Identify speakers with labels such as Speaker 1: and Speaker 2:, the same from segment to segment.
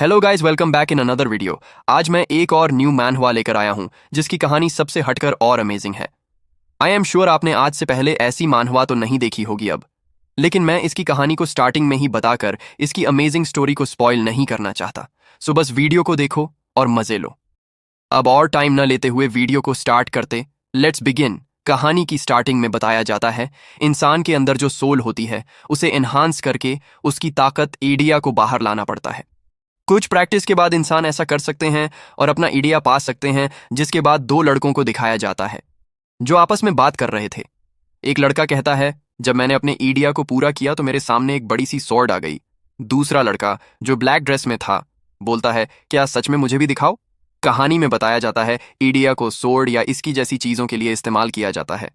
Speaker 1: Hello guys, welcome back in another video. आज मैं एक और न्यू मैन हुआ लेकर आया हूं जिसकी कहानी सबसे हटकर और अमेजिंग है। आई एम श्योर आपने आज से पहले ऐसी मानहुआ तो नहीं देखी होगी अब, लेकिन मैं इसकी कहानी को स्टार्टिंग में ही बताकर इसकी अमेजिंग स्टोरी को स्पॉइल नहीं करना चाहता। सो बस वीडियो को देखो और मजे लो। अब और टाइम न लेते हुए वीडियो को स्टार्ट करते, लेट्स बिगिन। कहानी की स्टार्टिंग में बताया जाता है इंसान के अंदर जो सोल होती है उसे एनहांस करके उसकी ताकत ईडिया को बाहर लाना पड़ता है। कुछ प्रैक्टिस के बाद इंसान ऐसा कर सकते हैं और अपना ईडिया पा सकते हैं, जिसके बाद दो लड़कों को दिखाया जाता है जो आपस में बात कर रहे थे। एक लड़का कहता है, जब मैंने अपने ईडिया को पूरा किया तो मेरे सामने एक बड़ी सी स्वॉर्ड आ गई। दूसरा लड़का जो ब्लैक ड्रेस में था बोलता है, क्या सच में मुझे भी दिखाओ। कहानी में बताया जाता है ईडिया को स्वॉर्ड या इसकी जैसी चीजों के लिए इस्तेमाल किया जाता है।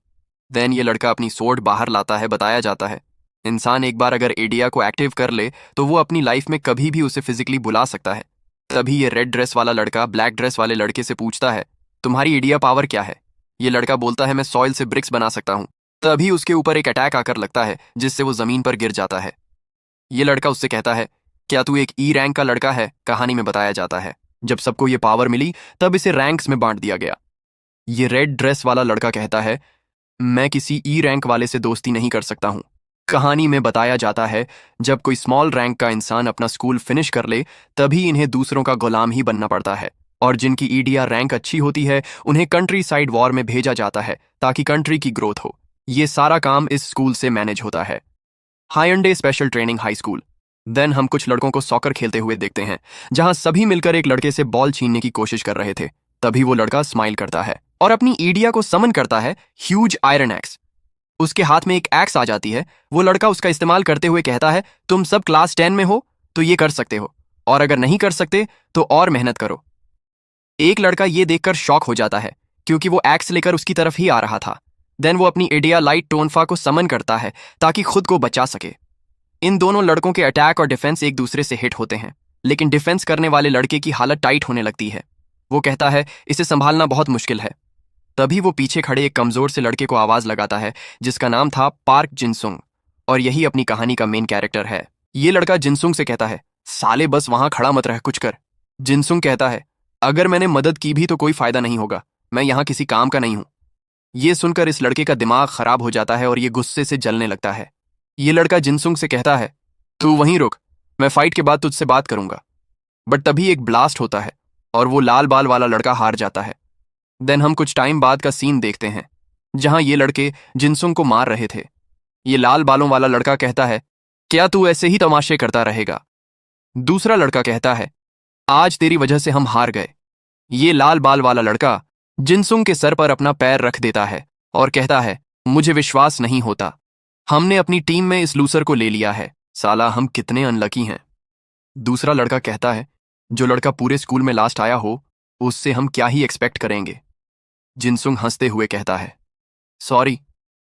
Speaker 1: देन ये लड़का अपनी स्वॉर्ड बाहर लाता है। बताया जाता है इंसान एक बार अगर ईडिया को एक्टिव कर ले तो वो अपनी लाइफ में कभी भी उसे फिजिकली बुला सकता है। तभी ये रेड ड्रेस वाला लड़का ब्लैक ड्रेस वाले लड़के से पूछता है, तुम्हारी ईडिया पावर क्या है। ये लड़का बोलता है, मैं सॉइल से ब्रिक्स बना सकता हूँ। तभी उसके ऊपर एक अटैक आकर लगता है जिससे वो जमीन पर गिर जाता है। ये लड़का उससे कहता है, क्या तू एक ई रैंक का लड़का है। कहानी में बताया जाता है जब सबको ये पावर मिली तब इसे रैंक्स में बांट दिया गया। ये रेड ड्रेस वाला लड़का कहता है, मैं किसी ई रैंक वाले से दोस्ती नहीं कर सकता हूँ। कहानी में बताया जाता है जब कोई स्मॉल रैंक का इंसान अपना स्कूल फिनिश कर ले तभी इन्हें दूसरों का गुलाम ही बनना पड़ता है, और जिनकी ईडिया रैंक अच्छी होती है उन्हें कंट्री साइड वॉर में भेजा जाता है ताकि कंट्री की ग्रोथ हो। ये सारा काम इस स्कूल से मैनेज होता है, हायंडे special training high school. Then हम कुछ लड़कों को सॉकर खेलते हुए देखते हैं जहां सभी मिलकर एक लड़के से बॉल छीनने की कोशिश कर रहे थे। तभी वो लड़का स्माइल करता है और अपनी ईडिया को समन करता है, ह्यूज आयरन एक्स। उसके हाथ में एक एक्स आ जाती है। वो लड़का उसका इस्तेमाल करते हुए कहता है, तुम सब क्लास 10 में हो तो ये कर सकते हो, और अगर नहीं कर सकते तो और मेहनत करो। एक लड़का ये देखकर शॉक हो जाता है क्योंकि वो एक्स लेकर उसकी तरफ ही आ रहा था। देन वो अपनी एडिया लाइट टोनफा को समन करता है ताकि खुद को बचा सके। इन दोनों लड़कों के अटैक और डिफेंस एक दूसरे से हिट होते हैं, लेकिन डिफेंस करने वाले लड़के की हालत टाइट होने लगती है। वो कहता है, इसे संभालना बहुत मुश्किल है। तभी वो पीछे खड़े एक कमजोर से लड़के को आवाज लगाता है जिसका नाम था पार्क जिनसुंग, और यही अपनी कहानी का मेन कैरेक्टर है। ये लड़का जिनसुंग से कहता है, साले बस वहां खड़ा मत रह, कुछ कर। जिनसुंग कहता है, अगर मैंने मदद की भी तो कोई फायदा नहीं होगा, मैं यहाँ किसी काम का नहीं हूं। ये सुनकर इस लड़के का दिमाग खराब हो जाता है और ये गुस्से से जलने लगता है। ये लड़का जिनसुंग से कहता है, तू वहीं रुक, मैं फाइट के बाद तुझसे बात करूंगा। बट तभी एक ब्लास्ट होता है और वो लाल बाल वाला लड़का हार जाता है। देन हम कुछ टाइम बाद का सीन देखते हैं जहां ये लड़के जिनसुंग को मार रहे थे। ये लाल बालों वाला लड़का कहता है, क्या तू ऐसे ही तमाशे करता रहेगा। दूसरा लड़का कहता है, आज तेरी वजह से हम हार गए। ये लाल बाल वाला लड़का जिनसुंग के सर पर अपना पैर रख देता है और कहता है, मुझे विश्वास नहीं होता, हमने अपनी टीम में इस लूसर को ले लिया है, साला हम कितने अनलकी हैं। दूसरा लड़का कहता है, जो लड़का पूरे स्कूल में लास्ट आया हो उससे हम क्या ही एक्सपेक्ट करेंगे। जिनसुंग हंसते हुए कहता है, सॉरी,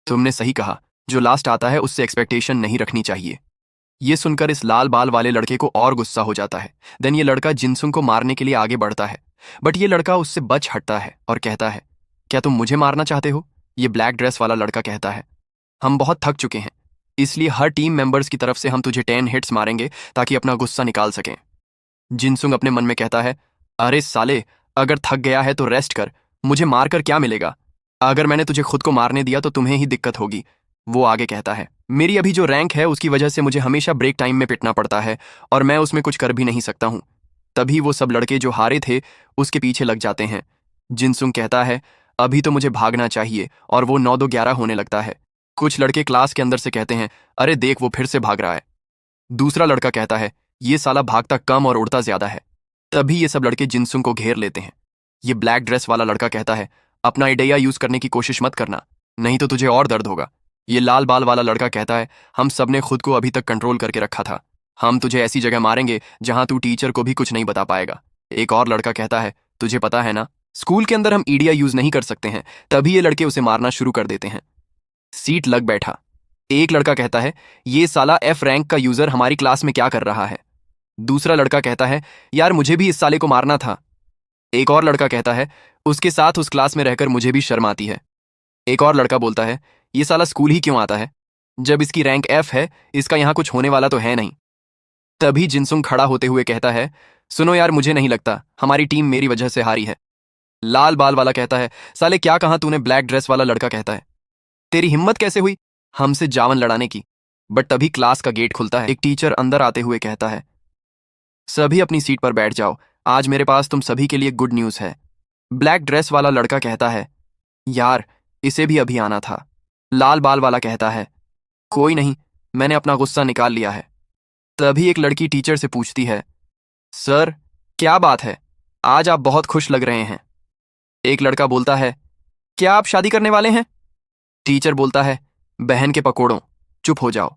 Speaker 1: तुमने सही कहा, जो लास्ट आता है उससे एक्सपेक्टेशन नहीं रखनी चाहिए। ये सुनकर इस लाल बाल वाले लड़के को और गुस्सा हो जाता है। देन ये लड़का जिनसुंग को मारने के लिए आगे बढ़ता है, बट ये लड़का उससे बच हटता है और कहता है, क्या तुम मुझे मारना चाहते हो। ये ब्लैक ड्रेस वाला लड़का कहता है, हम बहुत थक चुके हैं, इसलिए हर टीम मेंबर्स की तरफ से हम तुझे 10 हिट्स मारेंगे ताकि अपना गुस्सा निकाल सकें। जिनसुंग अपने मन में कहता है, अरे साले, अगर थक गया है तो रेस्ट कर, मुझे मारकर क्या मिलेगा। अगर मैंने तुझे खुद को मारने दिया तो तुम्हें ही दिक्कत होगी। वो आगे कहता है, मेरी अभी जो रैंक है उसकी वजह से मुझे हमेशा ब्रेक टाइम में पिटना पड़ता है और मैं उसमें कुछ कर भी नहीं सकता हूं। तभी वो सब लड़के जो हारे थे उसके पीछे लग जाते हैं। जिनसुंग कहता है, अभी तो मुझे भागना चाहिए, और वो 9-2-11 होने लगता है। कुछ लड़के क्लास के अंदर से कहते हैं, अरे देख वो फिर से भाग रहा है। दूसरा लड़का कहता है, ये साला भागता कम और उड़ता ज्यादा है। तभी ये सब लड़के जिनसुंग को घेर लेते हैं। ये ब्लैक ड्रेस वाला लड़का कहता है, अपना आइडिया यूज करने की कोशिश मत करना, नहीं तो तुझे और दर्द होगा। ये लाल बाल वाला लड़का कहता है, हम सब ने खुद को अभी तक कंट्रोल करके रखा था, हम तुझे ऐसी जगह मारेंगे जहां तू टीचर को भी कुछ नहीं बता पाएगा। एक और लड़का कहता है, तुझे पता है ना, स्कूल के अंदर हम ईडिया यूज नहीं कर सकते हैं। तभी ये लड़के उसे मारना शुरू कर देते हैं। सीट लग बैठा। एक लड़का कहता है, ये साला एफ रैंक का यूजर हमारी क्लास में क्या कर रहा है। दूसरा लड़का कहता है, यार मुझे भी इस साले को मारना था। एक और लड़का कहता है, उसके साथ उस क्लास में रहकर मुझे भी शर्म आती है। एक और लड़का बोलता है, ये साला स्कूल ही क्यों आता है, जब इसकी रैंक एफ है, इसका यहां कुछ होने वाला तो है नहीं। तभी जिनसुंग खड़ा होते हुए कहता है, सुनो यार, मुझे नहीं लगता हमारी टीम मेरी वजह से हारी है। लाल बाल वाला कहता है, साले क्या कहा तूने? ब्लैक ड्रेस वाला लड़का कहता है, तेरी हिम्मत कैसे हुई हमसे जावन लड़ाने की? बट तभी क्लास का गेट खुलता है। एक टीचर अंदर आते हुए कहता है, सभी अपनी सीट पर बैठ जाओ, आज मेरे पास तुम सभी के लिए गुड न्यूज़ है। ब्लैक ड्रेस वाला लड़का कहता है, यार इसे भी अभी आना था। लाल बाल वाला कहता है, कोई नहीं, मैंने अपना गुस्सा निकाल लिया है। तभी एक लड़की टीचर से पूछती है, सर क्या बात है, आज आप बहुत खुश लग रहे हैं। एक लड़का बोलता है, क्या आप शादी करने वाले हैं? टीचर बोलता है, बहन के पकोड़ों, चुप हो जाओ।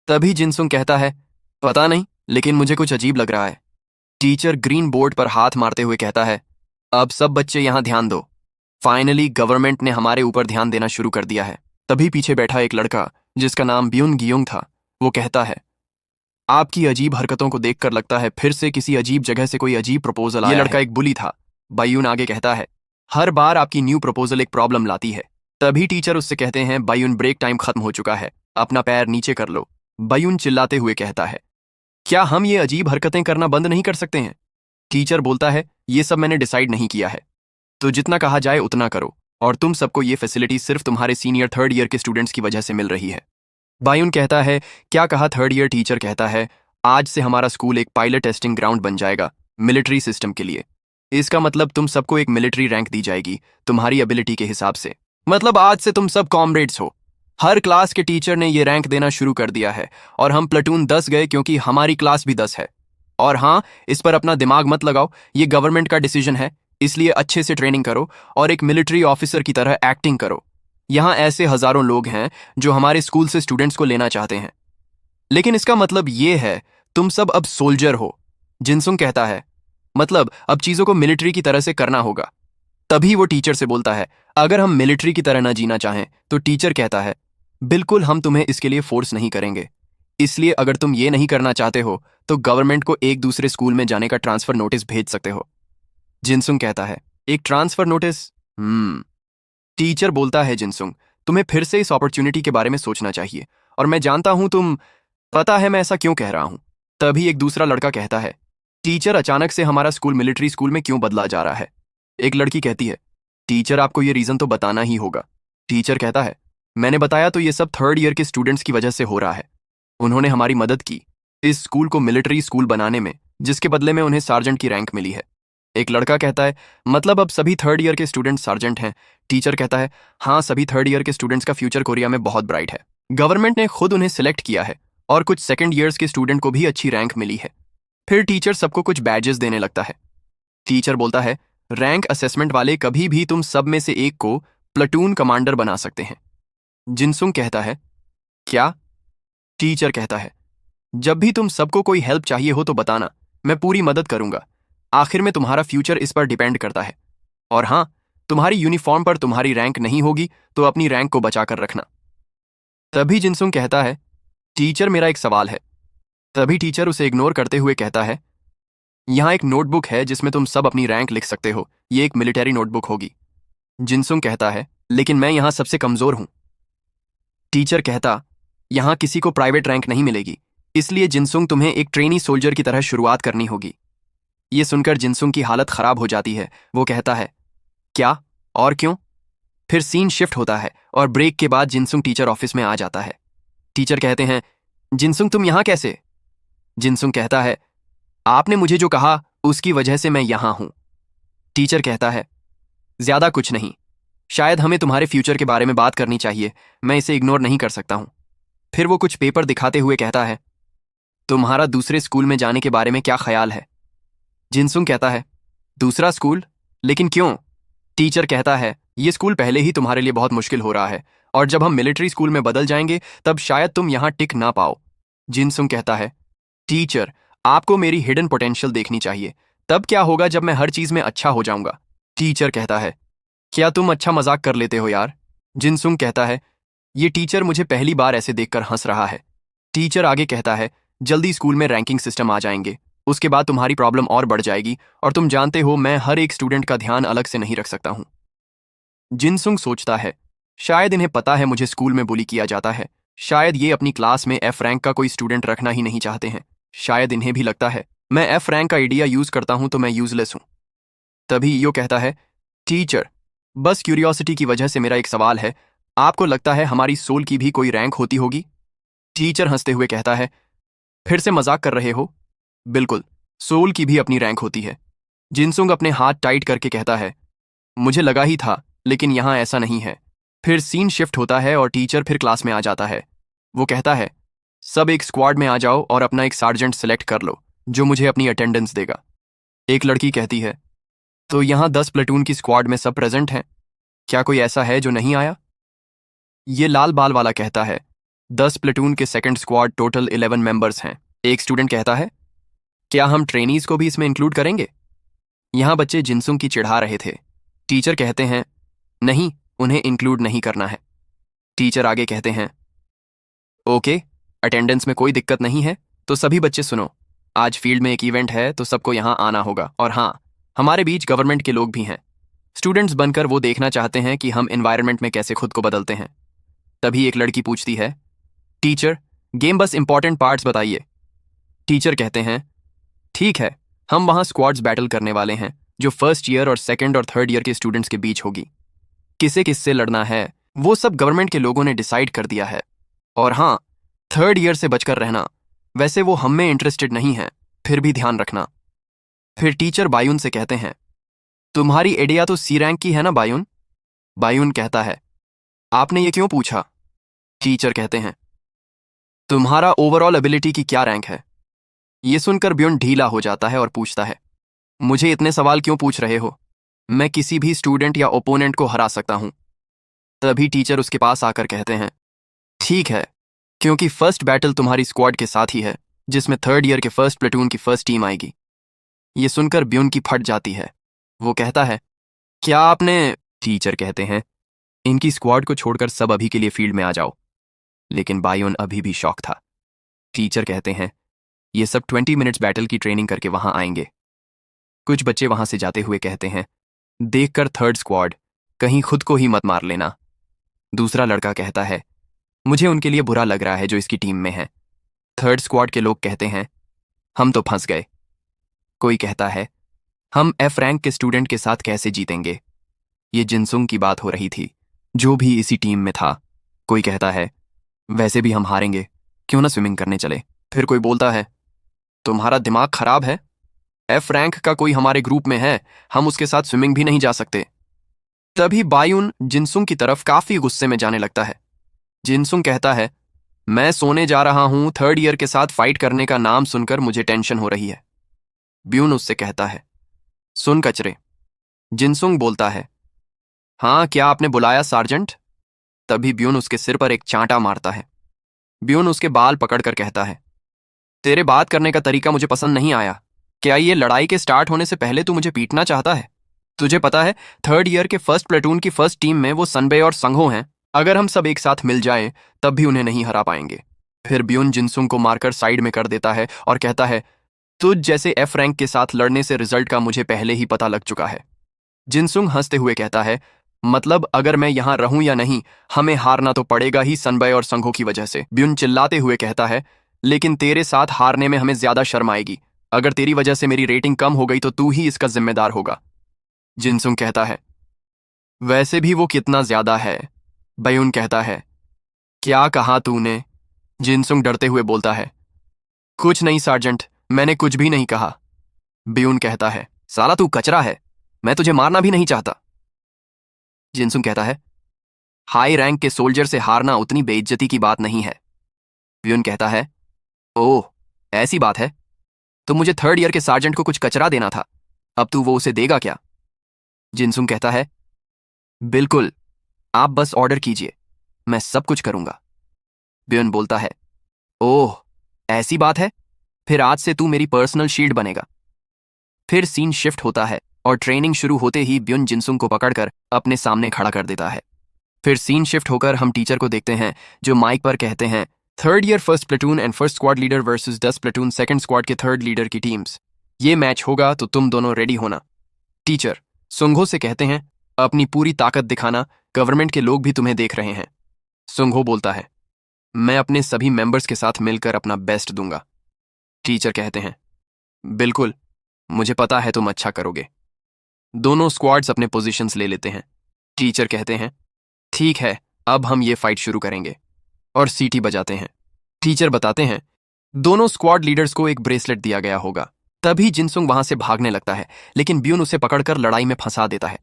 Speaker 1: तभी जिनसुंग कहता है, पता नहीं, लेकिन मुझे कुछ अजीब लग रहा है। टीचर ग्रीन बोर्ड पर हाथ मारते हुए कहता है, अब सब बच्चे यहां ध्यान दो। फाइनली गवर्नमेंट ने हमारे ऊपर ध्यान देना शुरू कर दिया है। तभी पीछे बैठा एक लड़का जिसका नाम ब्यून गियोंग था, वो कहता है, आपकी अजीब हरकतों को देखकर लगता है फिर से किसी अजीब जगह से कोई अजीब प्रपोजल आया है। ये लड़का एक बुली था। बायून आगे कहता है, हर बार आपकी न्यू प्रपोजल एक प्रॉब्लम लाती है। तभी टीचर उससे कहते हैं, बायून ब्रेक टाइम खत्म हो चुका है, अपना पैर नीचे कर लो। बायून चिल्लाते हुए कहता है, क्या हम ये अजीब हरकतें करना बंद नहीं कर सकते हैं? टीचर बोलता है, ये सब मैंने डिसाइड नहीं किया है, तो जितना कहा जाए उतना करो, और तुम सबको ये फैसिलिटी सिर्फ तुम्हारे सीनियर थर्ड ईयर के स्टूडेंट्स की वजह से मिल रही है। बायून कहता है, क्या कहा थर्ड ईयर? टीचर कहता है, आज से हमारा स्कूल एक पायलट टेस्टिंग ग्राउंड बन जाएगा मिलिट्री सिस्टम के लिए। इसका मतलब तुम सबको एक मिलिट्री रैंक दी जाएगी तुम्हारी एबिलिटी के हिसाब से। मतलब आज से तुम सब कॉमरेड्स हो। हर क्लास के टीचर ने ये रैंक देना शुरू कर दिया है, और हम प्लेटून 10 गए क्योंकि हमारी क्लास भी 10 है। और हाँ, इस पर अपना दिमाग मत लगाओ, ये गवर्नमेंट का डिसीजन है, इसलिए अच्छे से ट्रेनिंग करो और एक मिलिट्री ऑफिसर की तरह एक्टिंग करो। यहाँ ऐसे हजारों लोग हैं जो हमारे स्कूल से स्टूडेंट्स को लेना चाहते हैं, लेकिन इसका मतलब ये है तुम सब अब सोल्जर हो। जिनसुंग कहता है, मतलब अब चीजों को मिलिट्री की तरह से करना होगा। तभी वो टीचर से बोलता है, अगर हम मिलिट्री की तरह ना जीना चाहें तो? टीचर कहता है, बिल्कुल, हम तुम्हें इसके लिए फोर्स नहीं करेंगे। इसलिए अगर तुम ये नहीं करना चाहते हो तो गवर्नमेंट को एक दूसरे स्कूल में जाने का ट्रांसफर नोटिस भेज सकते हो। जिनसुंग कहता है, एक ट्रांसफर नोटिस? टीचर बोलता है, जिनसुंग तुम्हें फिर से इस अपॉर्चुनिटी के बारे में सोचना चाहिए, और मैं जानता हूं तुम, पता है मैं ऐसा क्यों कह रहा हूं। तभी एक दूसरा लड़का कहता है, टीचर अचानक से हमारा स्कूल मिलिट्री स्कूल में क्यों बदला जा रहा है? एक लड़की कहती है, टीचर आपको ये रीजन तो बताना ही होगा। टीचर कहता है, मैंने बताया तो ये सब थर्ड ईयर के स्टूडेंट्स की वजह से हो रहा है। उन्होंने हमारी मदद की इस स्कूल को मिलिट्री स्कूल बनाने में, जिसके बदले में उन्हें सार्जेंट की रैंक मिली है। एक लड़का कहता है, मतलब अब सभी थर्ड ईयर के स्टूडेंट सार्जेंट हैं? टीचर कहता है, हाँ, सभी थर्ड ईयर के स्टूडेंट्स का फ्यूचर कोरिया में बहुत ब्राइट है। गवर्नमेंट ने खुद उन्हें सिलेक्ट किया है, और कुछ सेकंड ईयर्स के स्टूडेंट को भी अच्छी रैंक मिली है। फिर टीचर सबको कुछ बैजेस देने लगता है। टीचर बोलता है, रैंक असेसमेंट वाले कभी भी तुम सब में से एक को प्लेटून कमांडर बना सकते हैं। जिनसुंग कहता है, क्या? टीचर कहता है, जब भी तुम सबको कोई हेल्प चाहिए हो तो बताना, मैं पूरी मदद करूंगा। आखिर में तुम्हारा फ्यूचर इस पर डिपेंड करता है। और हाँ, तुम्हारी यूनिफॉर्म पर तुम्हारी रैंक नहीं होगी तो अपनी रैंक को बचाकर रखना। तभी जिनसुंग कहता है, टीचर मेरा एक सवाल है। तभी टीचर उसे इग्नोर करते हुए कहता है, यहाँ एक नोटबुक है जिसमें तुम सब अपनी रैंक लिख सकते हो, ये एक मिलिट्री नोटबुक होगी। जिनसुंग कहता है, लेकिन मैं यहाँ सबसे कमजोर हूं। टीचर कहता, यहाँ किसी को प्राइवेट रैंक नहीं मिलेगी, इसलिए जिनसुंग तुम्हें एक ट्रेनी सोल्जर की तरह शुरुआत करनी होगी। ये सुनकर जिनसुंग की हालत खराब हो जाती है। वो कहता है, क्या और क्यों? फिर सीन शिफ्ट होता है और ब्रेक के बाद जिनसुंग टीचर ऑफिस में आ जाता है। टीचर कहते हैं, जिनसुंग तुम यहाँ कैसे? जिनसुंग कहता है, आपने मुझे जो कहा उसकी वजह से मैं यहाँ हूं। टीचर कहता है, ज्यादा कुछ नहीं, शायद हमें तुम्हारे फ्यूचर के बारे में बात करनी चाहिए, मैं इसे इग्नोर नहीं कर सकता हूं। फिर वो कुछ पेपर दिखाते हुए कहता है, तुम्हारा दूसरे स्कूल में जाने के बारे में क्या ख्याल है? जिनसुंग कहता है, दूसरा स्कूल? लेकिन क्यों? टीचर कहता है, ये स्कूल पहले ही तुम्हारे लिए बहुत मुश्किल हो रहा है, और जब हम मिलिट्री स्कूल में बदल जाएंगे तब शायद तुम यहाँ टिक ना पाओ। जिनसुंग कहता है, टीचर आपको मेरी हिडन पोटेंशियल देखनी चाहिए, तब क्या होगा जब मैं हर चीज में अच्छा हो जाऊंगा। टीचर कहता है, क्या तुम अच्छा मजाक कर लेते हो यार? जिनसुंग कहता है, ये टीचर मुझे पहली बार ऐसे देखकर हंस रहा है। टीचर आगे कहता है, जल्दी स्कूल में रैंकिंग सिस्टम आ जाएंगे, उसके बाद तुम्हारी प्रॉब्लम और बढ़ जाएगी, और तुम जानते हो मैं हर एक स्टूडेंट का ध्यान अलग से नहीं रख सकता हूं। जिनसुंग सोचता है, शायद इन्हें पता है मुझे स्कूल में बुली किया जाता है, शायद ये अपनी क्लास में एफ रैंक का कोई स्टूडेंट रखना ही नहीं चाहते हैं, शायद इन्हें भी लगता है मैं एफ रैंक का आइडिया यूज करता हूं तो मैं यूजलेस हूं। तभी यो कहता है, टीचर, बस क्यूरियोसिटी की वजह से मेरा एक सवाल है, आपको लगता है हमारी सोल की भी कोई रैंक होती होगी? टीचर हंसते हुए कहता है, फिर से मजाक कर रहे हो? बिल्कुल, सोल की भी अपनी रैंक होती है। जिनसुंग अपने हाथ टाइट करके कहता है, मुझे लगा ही था, लेकिन यहां ऐसा नहीं है। फिर सीन शिफ्ट होता है और टीचर फिर क्लास में आ जाता है। वो कहता है, सब एक स्क्वाड में आ जाओ और अपना एक सार्जेंट सेलेक्ट कर लो जो मुझे अपनी अटेंडेंस देगा। एक लड़की कहती है, तो यहाँ 10 प्लेटून की स्क्वाड में सब प्रेजेंट हैं, क्या कोई ऐसा है जो नहीं आया? ये लाल बाल वाला कहता है, 10 प्लेटून के सेकंड स्क्वाड टोटल 11 मेंबर्स हैं। एक स्टूडेंट कहता है, क्या हम ट्रेनीज को भी इसमें इंक्लूड करेंगे? यहाँ बच्चे जिनसुंग की चिढ़ा रहे थे। टीचर कहते हैं, नहीं, उन्हें इंक्लूड नहीं करना है। टीचर आगे कहते हैं, ओके, अटेंडेंस में कोई दिक्कत नहीं है, तो सभी बच्चे सुनो, आज फील्ड में एक इवेंट है तो सबको यहाँ आना होगा। और हाँ, हमारे बीच गवर्नमेंट के लोग भी हैं। स्टूडेंट्स बनकर वो देखना चाहते हैं कि हम एनवायरनमेंट में कैसे खुद को बदलते हैं। तभी एक लड़की पूछती है, टीचर, गेम बस इंपॉर्टेंट पार्ट्स बताइए। टीचर कहते हैं, ठीक है, हम वहाँ स्क्वाड्स बैटल करने वाले हैं जो फर्स्ट ईयर और सेकंड और थर्ड ईयर के स्टूडेंट्स के बीच होगी। किसे किससे लड़ना है वो सब गवर्नमेंट के लोगों ने डिसाइड कर दिया है। और हाँ, थर्ड ईयर से बचकर रहना, वैसे वो हम में इंटरेस्टेड नहीं है, फिर भी ध्यान रखना। फिर टीचर बायुन से कहते हैं, तुम्हारी एडिया तो सी रैंक की है ना बायुन? बायुन कहता है, आपने ये क्यों पूछा? टीचर कहते हैं, तुम्हारा ओवरऑल एबिलिटी की क्या रैंक है? ये सुनकर ब्योन ढीला हो जाता है और पूछता है, मुझे इतने सवाल क्यों पूछ रहे हो? मैं किसी भी स्टूडेंट या ओपोनेंट को हरा सकता हूं। तभी टीचर उसके पास आकर कहते हैं, ठीक है, क्योंकि फर्स्ट बैटल तुम्हारी स्क्वाड के साथ ही है जिसमें थर्ड ईयर के फर्स्ट प्लेटून की फर्स्ट टीम आएगी। ये सुनकर ब्योन की फट जाती है। वो कहता है, क्या आपने? टीचर कहते हैं, इनकी स्क्वाड को छोड़कर सब अभी के लिए फील्ड में आ जाओ। लेकिन बायोन अभी भी शॉक था। टीचर कहते हैं, ये सब 20 मिनट्स बैटल की ट्रेनिंग करके वहां आएंगे। कुछ बच्चे वहां से जाते हुए कहते हैं, देखकर थर्ड स्क्वाड, कहीं खुद को ही मत मार लेना। दूसरा लड़का कहता है, मुझे उनके लिए बुरा लग रहा है जो इसकी टीम में है। थर्ड स्क्वाड के लोग कहते हैं, हम तो फंस गए। कोई कहता है, हम एफ रैंक के स्टूडेंट के साथ कैसे जीतेंगे? ये जिनसुंग की बात हो रही थी, जो भी इसी टीम में था। कोई कहता है, वैसे भी हम हारेंगे, क्यों ना स्विमिंग करने चले। फिर कोई बोलता है, तुम्हारा दिमाग खराब है? एफ रैंक का कोई हमारे ग्रुप में है, हम उसके साथ स्विमिंग भी नहीं जा सकते। तभी बायुन जिनसुंग की तरफ काफी गुस्से में जाने लगता है। जिनसुंग कहता है, मैं सोने जा रहा हूं, थर्ड ईयर के साथ फाइट करने का नाम सुनकर मुझे टेंशन हो रही है। ब्यून उससे कहता है, सुन कचरे। जिनसुंग बोलता है, हाँ, क्या आपने बुलाया सार्जेंट? तभी ब्यून उसके सिर पर एक चांटा मारता है। ब्यून उसके बाल पकड़कर कहता है, तेरे बात करने का तरीका मुझे पसंद नहीं आया। क्या ये लड़ाई के स्टार्ट होने से पहले तू मुझे पीटना चाहता है? तुझे पता है थर्ड ईयर के फर्स्ट प्लेटून की फर्स्ट टीम में वो सनबे और संघो हैं। अगर हम सब एक साथ मिल जाएं तब भी उन्हें नहीं हरा पाएंगे। फिर ब्यून जिनसुंग को मारकर साइड में कर देता है और कहता है, तुझ जैसे एफ रैंक के साथ लड़ने से रिजल्ट का मुझे पहले ही पता लग चुका है। जिनसुंग हंसते हुए कहता है, मतलब अगर मैं यहां रहूं या नहीं, हमें हारना तो पड़ेगा ही सनबे और संघो की वजह से। ब्यून चिल्लाते हुए कहता है, लेकिन तेरे साथ हारने में हमें ज्यादा शर्म आएगी। अगर तेरी वजह से मेरी रेटिंग कम हो गई तो तू ही इसका जिम्मेदार होगा। जिनसुंग कहता है, वैसे भी वो कितना ज्यादा है? ब्यून कहता है, क्या कहा तूने? जिनसुंग डरते हुए बोलता है, कुछ नहीं सार्जेंट, मैंने कुछ भी नहीं कहा। ब्यून कहता है, साला तू कचरा है, मैं तुझे मारना भी नहीं चाहता। जिनसुंग कहता है, हाई रैंक के सोल्जर से हारना उतनी बेइज्जती की बात नहीं है। ब्यून कहता है, ओह, ऐसी बात है? तो मुझे थर्ड ईयर के सार्जेंट को कुछ कचरा देना था, अब तू वो उसे देगा क्या? जिनसुंग कहता है, बिल्कुल, आप बस ऑर्डर कीजिए, मैं सब कुछ करूंगा। ब्यून बोलता है, ओह, ऐसी बात है? फिर आज से तू मेरी पर्सनल शील्ड बनेगा। फिर सीन शिफ्ट होता है और ट्रेनिंग शुरू होते ही ब्यून जिनसुंग को पकड़कर अपने सामने खड़ा कर देता है। फिर सीन शिफ्ट होकर हम टीचर को देखते हैं जो माइक पर कहते हैं, third year first platoon and first squad leader versus 10 platoon second squad के थर्ड लीडर की टीम्स। ये मैच होगा तो तुम दोनों रेडी होना। टीचर सुंघो से कहते हैं, अपनी पूरी ताकत दिखाना, गवर्नमेंट के लोग भी तुम्हें देख रहे हैं। सुंघो बोलता है, मैं अपने सभी मेंबर्स के साथ मिलकर अपना बेस्ट दूंगा। टीचर कहते हैं, बिल्कुल, मुझे पता है तुम अच्छा करोगे। दोनों स्क्वाड्स अपने पोजीशंस ले लेते हैं। टीचर कहते हैं, ठीक है, अब हम ये फाइट शुरू करेंगे, और सीटी बजाते हैं। टीचर बताते हैं, दोनों स्क्वाड लीडर्स को एक ब्रेसलेट दिया गया होगा। तभी जिनसुंग वहां से भागने लगता है, लेकिन ब्यून उसे पकड़कर लड़ाई में फंसा देता है।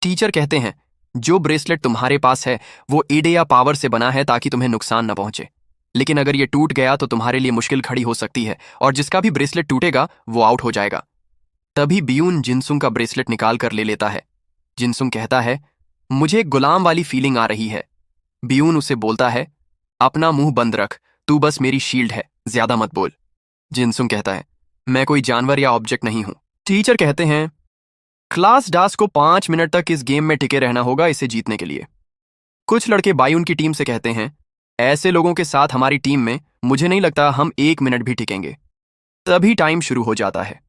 Speaker 1: टीचर कहते हैं, जो ब्रेसलेट तुम्हारे पास है वो ईडेया पावर से बना है ताकि तुम्हें नुकसान न पहुंचे, लेकिन अगर ये टूट गया तो तुम्हारे लिए मुश्किल खड़ी हो सकती है, और जिसका भी ब्रेसलेट टूटेगा वो आउट हो जाएगा। तभी बियून जिनसुंग का ब्रेसलेट निकाल कर ले लेता है। जिनसुंग कहता है, मुझे एक गुलाम वाली फीलिंग आ रही है। बियून उसे बोलता है, अपना मुंह बंद रख, तू बस मेरी शील्ड है, ज्यादा मत बोल। जिनसुंग कहता है, मैं कोई जानवर या ऑब्जेक्ट नहीं हूं। टीचर कहते हैं, क्लास डास को 5 मिनट तक इस गेम में टिके रहना होगा इसे जीतने के लिए। कुछ लड़के बायून की टीम से कहते हैं, ऐसे लोगों के साथ हमारी टीम में मुझे नहीं लगता हम 1 मिनट भी टिकेंगे। तभी टाइम शुरू हो जाता है।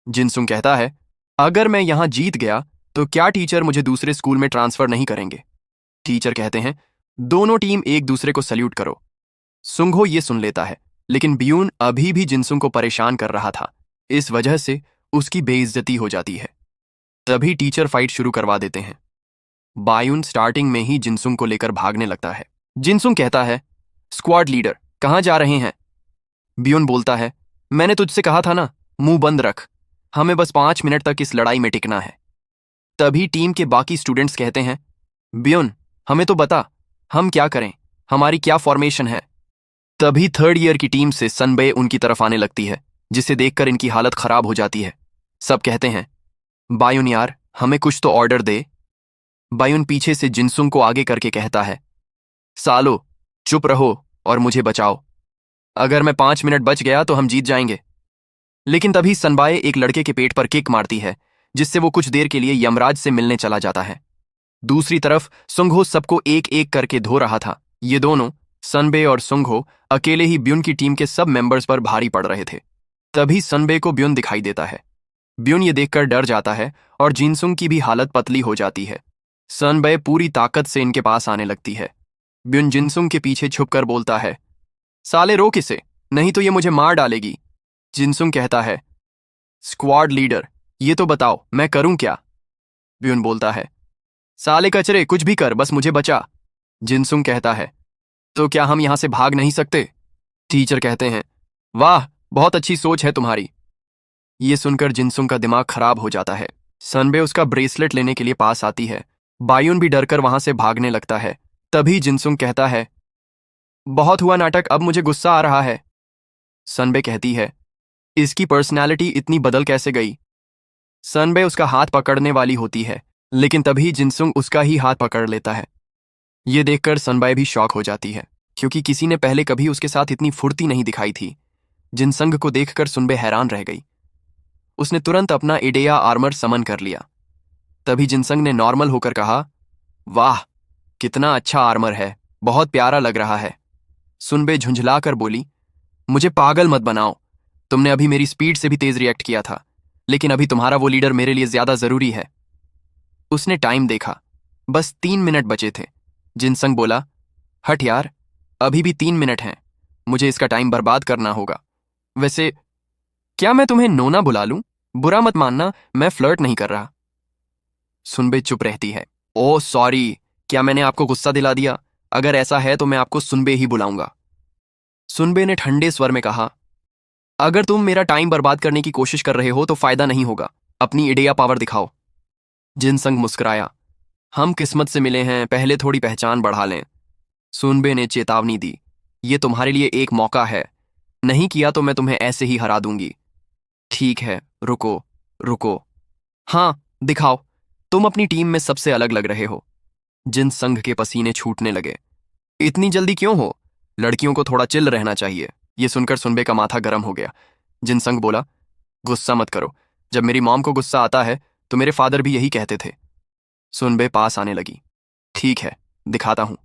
Speaker 1: जिनसुंग कहता है, अगर मैं यहां जीत गया तो क्या टीचर मुझे दूसरे स्कूल में ट्रांसफर नहीं करेंगे? टीचर कहते हैं, दोनों टीम एक दूसरे को सल्यूट करो। सुंघो ये सुन लेता है, लेकिन बियून अभी भी जिनसुंग को परेशान कर रहा था। इस वजह से उसकी बेइज्जती हो जाती है। तभी टीचर फाइट शुरू करवा देते हैं। बायून स्टार्टिंग में ही जिनसुंग को लेकर भागने लगता है। जिनसुंग कहता है, स्क्वाड लीडर कहां जा रहे हैं? बियून बोलता है, मैंने तुझसे कहा था ना, मुंह बंद रख, हमें बस 5 मिनट तक इस लड़ाई में टिकना है। तभी टीम के बाकी स्टूडेंट्स कहते हैं, बियून हमें तो बता, हम क्या करें, हमारी क्या फॉर्मेशन है? तभी थर्ड ईयर की टीम से सनबे उनकी तरफ आने लगती है, जिसे देखकर इनकी हालत खराब हो जाती है। सब कहते हैं, बायून यार, हमें कुछ तो ऑर्डर दे। बायून पीछे से जिनसुंग को आगे करके कहता है, सालो चुप रहो और मुझे बचाओ, अगर मैं 5 मिनट बच गया तो हम जीत जाएंगे। लेकिन तभी सनबाए एक लड़के के पेट पर किक मारती है, जिससे वो कुछ देर के लिए यमराज से मिलने चला जाता है। दूसरी तरफ सुंघो सबको एक एक करके धो रहा था। ये दोनों, सनबे और सुंघो, अकेले ही ब्यून की टीम के सब मेंबर्स पर भारी पड़ रहे थे। तभी सनबे को ब्यून दिखाई देता है। ब्यून ये देखकर डर जाता है और जिनसुंग की भी हालत पतली हो जाती है। सनबे पूरी ताकत से इनके पास आने लगती है। ब्यून जिनसुंग के पीछे छुपकर बोलता है, साले रोक इसे, नहीं तो ये मुझे मार डालेगी। जिनसुंग कहता है, स्क्वाड लीडर ये तो बताओ मैं करूं क्या? ब्यून बोलता है, साले कचरे कुछ भी कर, बस मुझे बचा। जिनसुंग कहता है, तो क्या हम यहां से भाग नहीं सकते? टीचर कहते हैं, वाह, बहुत अच्छी सोच है तुम्हारी। ये सुनकर जिनसुंग का दिमाग खराब हो जाता है। सनबे उसका ब्रेसलेट लेने के लिए पास आती है। बायून भी डरकर वहां से भागने लगता है। तभी जिनसुंग कहता है, बहुत हुआ नाटक, अब मुझे गुस्सा आ रहा है। सनबे कहती है, इसकी पर्सनैलिटी इतनी बदल कैसे गई? सनबे उसका हाथ पकड़ने वाली होती है, लेकिन तभी जिनसुंग उसका ही हाथ पकड़ लेता है। ये देखकर सनबे भी शॉक हो जाती है, क्योंकि किसी ने पहले कभी उसके साथ इतनी फुर्ती नहीं दिखाई थी। जिनसंग को देखकर सुनबे हैरान रह गई। उसने तुरंत अपना इडेया आर्मर समन कर लिया। तभी जिनसंग ने नॉर्मल होकर कहा, वाह, कितना अच्छा आर्मर है, बहुत प्यारा लग रहा है। सुनबे झुंझलाकर बोली, मुझे पागल मत बनाओ, तुमने अभी मेरी स्पीड से भी तेज रिएक्ट किया था, लेकिन अभी तुम्हारा वो लीडर मेरे लिए ज्यादा जरूरी है। उसने टाइम देखा, बस 3 मिनट बचे थे। जिनसंग बोला, हट यार, अभी भी 3 मिनट हैं, मुझे इसका टाइम बर्बाद करना होगा। वैसे क्या मैं तुम्हें नोना बुला लूं? बुरा मत मानना, मैं फ्लर्ट नहीं कर रहा। सुनबे चुप रहती है। ओह सॉरी, क्या मैंने आपको गुस्सा दिला दिया? अगर ऐसा है तो मैं आपको सुनबे ही बुलाऊंगा। सुनबे ने ठंडे स्वर में कहा, अगर तुम मेरा टाइम बर्बाद करने की कोशिश कर रहे हो तो फायदा नहीं होगा, अपनी इडेया पावर दिखाओ। जिनसंग मुस्कुराया, हम किस्मत से मिले हैं, पहले थोड़ी पहचान बढ़ा लें। सुनबे ने चेतावनी दी, ये तुम्हारे लिए एक मौका है, नहीं किया तो मैं तुम्हें ऐसे ही हरा दूंगी। ठीक है, रुको रुको, हाँ दिखाओ, तुम अपनी टीम में सबसे अलग लग रहे हो। जिनसंग के पसीने छूटने लगे। इतनी जल्दी क्यों हो? लड़कियों को थोड़ा चिल रहना चाहिए। ये सुनकर सुनबे का माथा गर्म हो गया। जिनसंग बोला, गुस्सा मत करो, जब मेरी मॉम को गुस्सा आता है तो मेरे फादर भी यही कहते थे। सुनबे पास आने लगी। ठीक है, दिखाता हूं,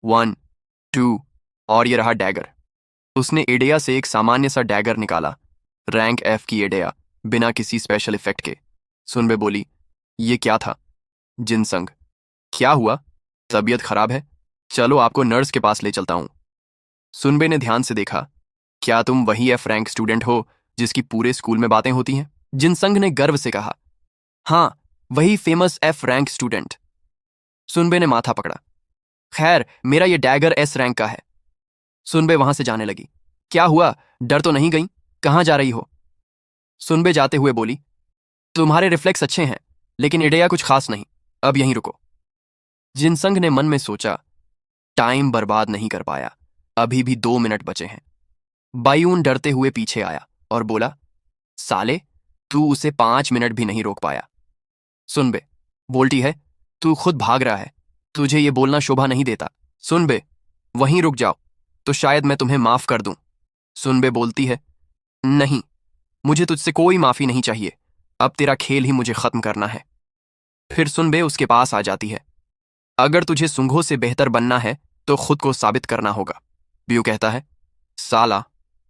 Speaker 1: 1 2, और ये रहा डैगर। उसने एडेया से एक सामान्य सा डैगर निकाला, रैंक F की एडेया, बिना किसी स्पेशल इफेक्ट के। सुनबे बोली, ये क्या था? जिनसंग, क्या हुआ, तबीयत खराब है? चलो आपको नर्स के पास ले चलता हूं। सुनबे ने ध्यान से देखा, क्या तुम वही F रैंक स्टूडेंट हो जिसकी पूरे स्कूल में बातें होती हैं? जिनसंग ने गर्व से कहा। हाँ, वही फेमस एफ रैंक स्टूडेंट। सुनबे ने माथा पकड़ा। खैर, मेरा ये डैगर एस रैंक का है। सुनबे वहां से जाने लगी। क्या हुआ, डर तो नहीं गई? कहाँ जा रही हो? सुनबे जाते हुए बोली, तुम्हारे रिफ्लेक्स अच्छे हैं, लेकिन इडिया कुछ खास नहीं। अब यहीं रुको। जिनसंग ने मन में सोचा, टाइम बर्बाद नहीं कर पाया, अभी भी 2 मिनट बचे हैं। बायून डरते हुए पीछे आया और बोला, साले, तू उसे 5 मिनट भी नहीं रोक पाया। सुनबे बोलती है, तू खुद भाग रहा है, तुझे ये बोलना शोभा नहीं देता। सुनबे, वहीं रुक जाओ तो शायद मैं तुम्हें माफ कर दूं। सुनबे बोलती है, नहीं, मुझे तुझसे कोई माफी नहीं चाहिए, अब तेरा खेल ही मुझे खत्म करना है। फिर सुनबे उसके पास आ जाती है। अगर तुझे सुंघो से बेहतर बनना है तो खुद को साबित करना होगा। ब्यू कहता है, साला,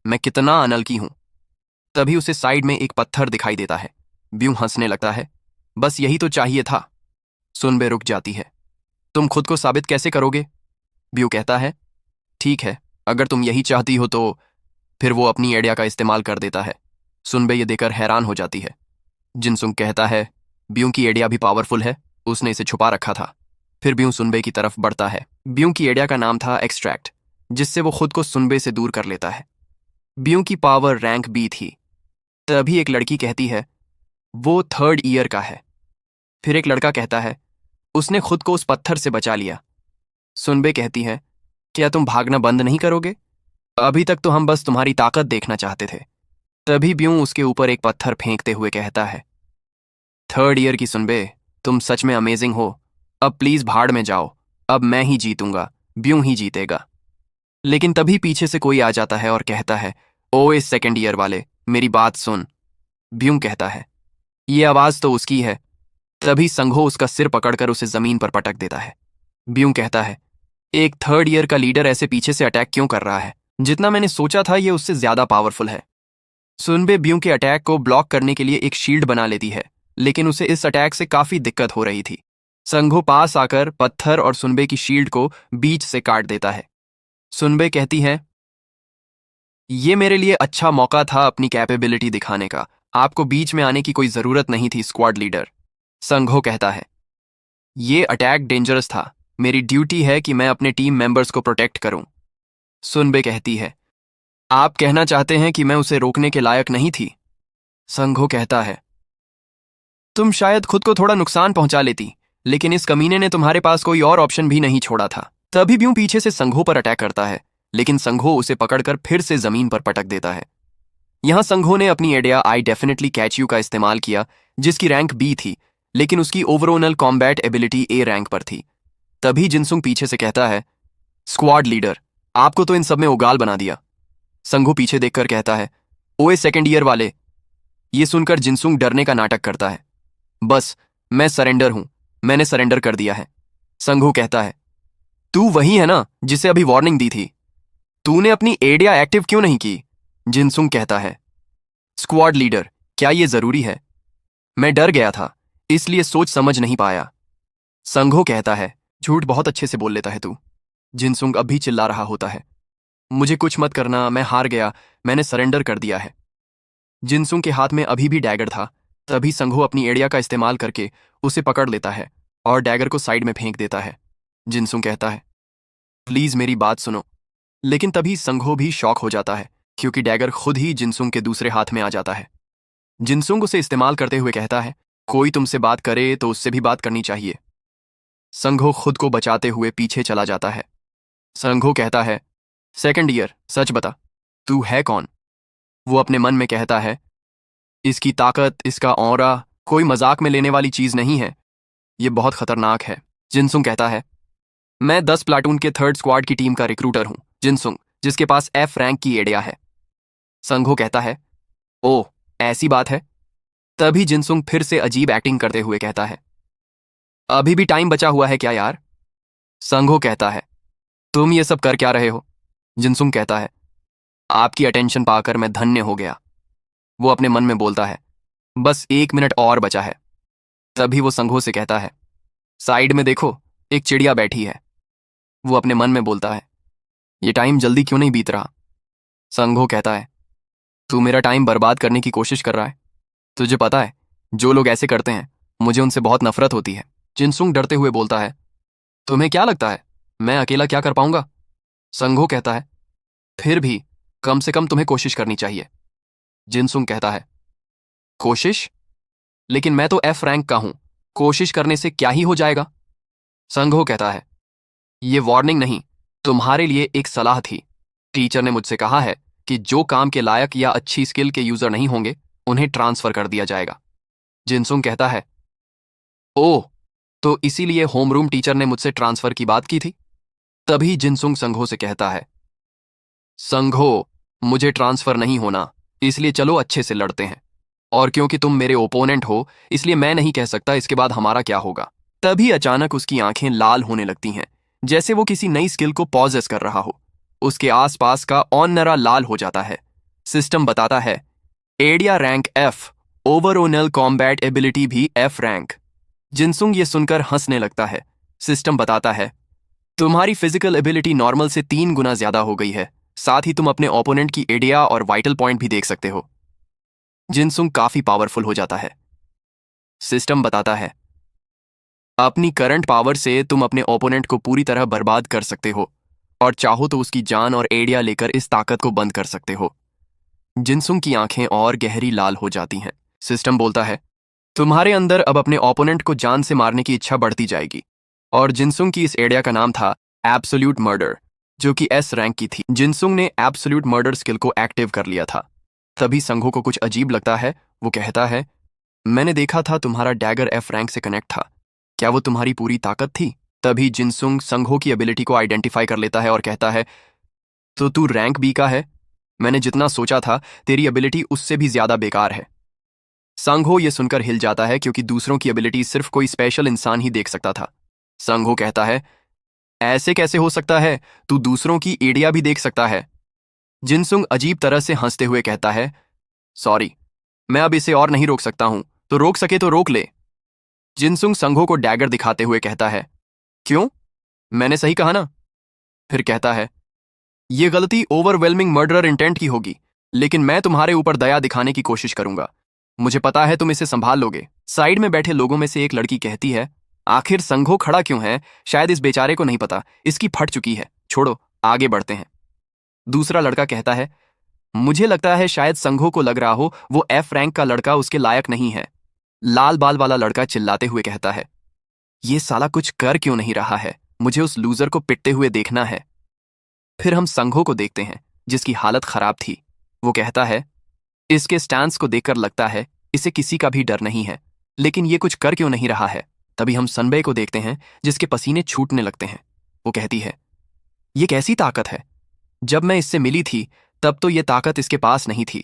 Speaker 1: मैं कितना अनलकी हूं। तभी उसे साइड में एक पत्थर दिखाई देता है। ब्यू हंसने लगता है, बस यही तो चाहिए था। सुनबे रुक जाती है। तुम खुद को साबित कैसे करोगे? ब्यू कहता है, ठीक है, अगर तुम यही चाहती हो तो। फिर वो अपनी आइडिया का इस्तेमाल कर देता है। सुनबे ये देखकर हैरान हो जाती है। जिनसुंग कहता है, ब्यू की आइडिया भी पावरफुल है, उसने इसे छुपा रखा था। फिर ब्यू सुनबे की तरफ बढ़ता है। ब्यू की आइडिया का नाम था एक्सट्रैक्ट, जिससे वो खुद को सुनबे से दूर कर लेता है। ब्यू की पावर रैंक बी थी। तभी एक लड़की कहती है, वो 3rd ईयर का है। फिर एक लड़का कहता है, उसने खुद को उस पत्थर से बचा लिया। सुनबे कहती है, क्या तुम भागना बंद नहीं करोगे? अभी तक तो हम बस तुम्हारी ताकत देखना चाहते थे। तभी ब्यू उसके ऊपर एक पत्थर फेंकते हुए कहता है, 3rd ईयर की सुनबे, तुम सच में अमेजिंग हो। अब प्लीज भाड़ में जाओ, अब मैं ही जीतूंगा, ब्यू ही जीतेगा। लेकिन तभी पीछे से कोई आ जाता है और कहता है, ओए 2nd ईयर वाले, मेरी बात सुन। ब्यू कहता है, ये आवाज तो उसकी है। तभी संघो उसका सिर पकड़कर उसे जमीन पर पटक देता है। ब्यू कहता है, एक 3rd ईयर का लीडर ऐसे पीछे से अटैक क्यों कर रहा है? जितना मैंने सोचा था ये उससे ज्यादा पावरफुल है। सुनबे ब्यू के अटैक को ब्लॉक करने के लिए एक शील्ड बना लेती है, लेकिन उसे इस अटैक से काफी दिक्कत हो रही थी। संघो पास आकर पत्थर और सुनबे की शील्ड को बीच से काट देता है। सुनबे कहती है, ये मेरे लिए अच्छा मौका था अपनी कैपेबिलिटी दिखाने का, आपको बीच में आने की कोई जरूरत नहीं थी स्क्वाड लीडर। संघो कहता है, ये अटैक डेंजरस था, मेरी ड्यूटी है कि मैं अपने टीम मेंबर्स को प्रोटेक्ट करूं। सुनबे कहती है, आप कहना चाहते हैं कि मैं उसे रोकने के लायक नहीं थी? संघो कहता है, तुम शायद खुद को थोड़ा नुकसान पहुंचा लेती, लेकिन इस कमीने ने तुम्हारे पास कोई और ऑप्शन भी नहीं छोड़ा था। तभी ब्यू पीछे से संघो पर अटैक करता है, लेकिन संघो उसे पकड़कर फिर से जमीन पर पटक देता है। यहां संघो ने अपनी idea I definitely catch you का इस्तेमाल किया, जिसकी रैंक बी थी, लेकिन उसकी overall combat ability A rank पर थी। तभी जिनसुंग पीछे से कहता है, स्क्वाड लीडर, आपको तो इन सब में उगाल बना दिया। संघो पीछे देखकर कहता है, ओए 2nd ईयर वाले। ये सुनकर जिनसुंग डरने का नाटक करता है। बस, मैं सरेंडर हूं, मैंने सरेंडर कर दिया है। संघो कहता है, तू वही है ना जिसे अभी वार्निंग दी थी? तूने अपनी आइडिया एक्टिव क्यों नहीं की? जिनसुंग कहता है, स्क्वाड लीडर, क्या ये जरूरी है? मैं डर गया था, इसलिए सोच समझ नहीं पाया। संघो कहता है, झूठ बहुत अच्छे से बोल लेता है तू। जिनसुंग अब भी चिल्ला रहा होता है, मुझे कुछ मत करना, मैं हार गया, मैंने सरेंडर कर दिया है। जिनसुंग के हाथ में अभी भी डैगर था। तभी संघो अपनी एड़िया का इस्तेमाल करके उसे पकड़ लेता है और डैगर को साइड में फेंक देता है। जिनसुंग कहता है, प्लीज मेरी बात सुनो। लेकिन तभी संघो भी शॉक हो जाता है, क्योंकि डैगर खुद ही जिनसुंग के दूसरे हाथ में आ जाता है। जिनसुंग उसे इस्तेमाल करते हुए कहता है, कोई तुमसे बात करे तो उससे भी बात करनी चाहिए। संघो खुद को बचाते हुए पीछे चला जाता है। संघो कहता है, 2nd ईयर, सच बता, तू है कौन? वो अपने मन में कहता है, इसकी ताकत, इसका ऑरा कोई मजाक में लेने वाली चीज नहीं है, ये बहुत खतरनाक है। जिनसुंग कहता है, मैं 10 प्लाटून के 3rd स्क्वाड की टीम का रिक्रूटर हूं, जिनसुंग, जिसके पास F रैंक की एडिया है। संघो कहता है, ओह, ऐसी बात है? तभी जिनसुंग फिर से अजीब एक्टिंग करते हुए कहता है, अभी भी टाइम बचा हुआ है क्या यार? संघो कहता है, तुम ये सब कर क्या रहे हो? जिनसुंग कहता है, आपकी अटेंशन पाकर मैं धन्य हो गया। वो अपने मन में बोलता है, बस 1 मिनट और बचा है। तभी वो संघो से कहता है, साइड में देखो, एक चिड़िया बैठी है। वो अपने मन में बोलता है, ये टाइम जल्दी क्यों नहीं बीत रहा? संघो कहता है, तू मेरा टाइम बर्बाद करने की कोशिश कर रहा है। तुझे पता है, जो लोग ऐसे करते हैं मुझे उनसे बहुत नफरत होती है। जिनसुंग डरते हुए बोलता है, तुम्हें क्या लगता है मैं अकेला क्या कर पाऊंगा? संघो कहता है, फिर भी कम से कम तुम्हें कोशिश करनी चाहिए। जिनसुंग कहता है, कोशिश? लेकिन मैं तो एफ रैंक का हूं, कोशिश करने से क्या ही हो जाएगा? संघो कहता है, ये वार्निंग नहीं, तुम्हारे लिए एक सलाह थी। टीचर ने मुझसे कहा है कि जो काम के लायक या अच्छी स्किल के यूजर नहीं होंगे उन्हें ट्रांसफर कर दिया जाएगा। जिनसुंग कहता है, ओह, तो इसीलिए होमरूम टीचर ने मुझसे ट्रांसफर की बात की थी? तभी जिनसुंग संघो से कहता है, संघो, मुझे ट्रांसफर नहीं होना, इसलिए चलो अच्छे से लड़ते हैं। और क्योंकि तुम मेरे ओपोनेंट हो इसलिए मैं नहीं कह सकता इसके बाद हमारा क्या होगा। तभी अचानक उसकी आंखें लाल होने लगती हैं, जैसे वो किसी नई स्किल को पॉजेस कर रहा हो। उसके आसपास का ऑनरा लाल हो जाता है। सिस्टम बताता है, एडिया rank F, overall combat ability भी एफ रैंक। जिनसुंग ये सुनकर हंसने लगता है। सिस्टम बताता है, तुम्हारी फिजिकल एबिलिटी नॉर्मल से 3 गुना ज्यादा हो गई है, साथ ही तुम अपने ओपोनेंट की एडिया और वाइटल पॉइंट भी देख सकते हो। जिनसुंग काफी पावरफुल हो जाता है। सिस्टम बताता है, अपनी करंट पावर से तुम अपने ओपोनेंट को पूरी तरह बर्बाद कर सकते हो और चाहो तो उसकी जान और एडिया लेकर इस ताकत को बंद कर सकते हो। जिनसुंग की आंखें और गहरी लाल हो जाती हैं। सिस्टम बोलता है, तुम्हारे अंदर अब अपने ओपोनेंट को जान से मारने की इच्छा बढ़ती जाएगी। और जिनसुंग की इस एडिया का नाम था एब्सोल्यूट मर्डर, जो कि एस रैंक की थी। जिनसुंग ने एब्सोल्यूट मर्डर स्किल को एक्टिव कर लिया था। तभी संघो को कुछ अजीब लगता है। वो कहता है, मैंने देखा था तुम्हारा डैगर एफ रैंक से कनेक्ट था, क्या वो तुम्हारी पूरी ताकत थी? तभी जिनसुंग संघो की एबिलिटी को आइडेंटिफाई कर लेता है और कहता है, तो तू रैंक बी का है? मैंने जितना सोचा था तेरी एबिलिटी उससे भी ज्यादा बेकार है। संघो ये सुनकर हिल जाता है, क्योंकि दूसरों की एबिलिटी सिर्फ कोई स्पेशल इंसान ही देख सकता था। संघो कहता है, ऐसे कैसे हो सकता है, तू दूसरों की एडिया भी देख सकता है? जिनसुंग अजीब तरह से हंसते हुए कहता है, सॉरी, मैं अब इसे और नहीं रोक सकता हूं, तो रोक सके तो रोक ले। जिनसुंग संघो को डैगर दिखाते हुए कहता है, क्यों, मैंने सही कहा ना? फिर कहता है, ये गलती ओवरवेलमिंग मर्डरर इंटेंट की होगी, लेकिन मैं तुम्हारे ऊपर दया दिखाने की कोशिश करूंगा। मुझे पता है तुम इसे संभाल लोगे। साइड में बैठे लोगों में से एक लड़की कहती है, आखिर संघो खड़ा क्यों है? शायद इस बेचारे को नहीं पता, इसकी फट चुकी है, छोड़ो आगे बढ़ते हैं। दूसरा लड़का कहता है, मुझे लगता है शायद संघो को लग रहा हो वो एफ रैंक का लड़का उसके लायक नहीं है। लाल बाल वाला लड़का चिल्लाते हुए कहता है, ये साला कुछ कर क्यों नहीं रहा है? मुझे उस लूजर को पिटते हुए देखना है। फिर हम संघो को देखते हैं, जिसकी हालत खराब थी। वो कहता है, इसके स्टैंस को देखकर लगता है इसे किसी का भी डर नहीं है, लेकिन ये कुछ कर क्यों नहीं रहा है? तभी हम सनबे को देखते हैं, जिसके पसीने छूटने लगते हैं। वो कहती है, ये कैसी ताकत है? जब मैं इससे मिली थी तब तो ये ताकत इसके पास नहीं थी।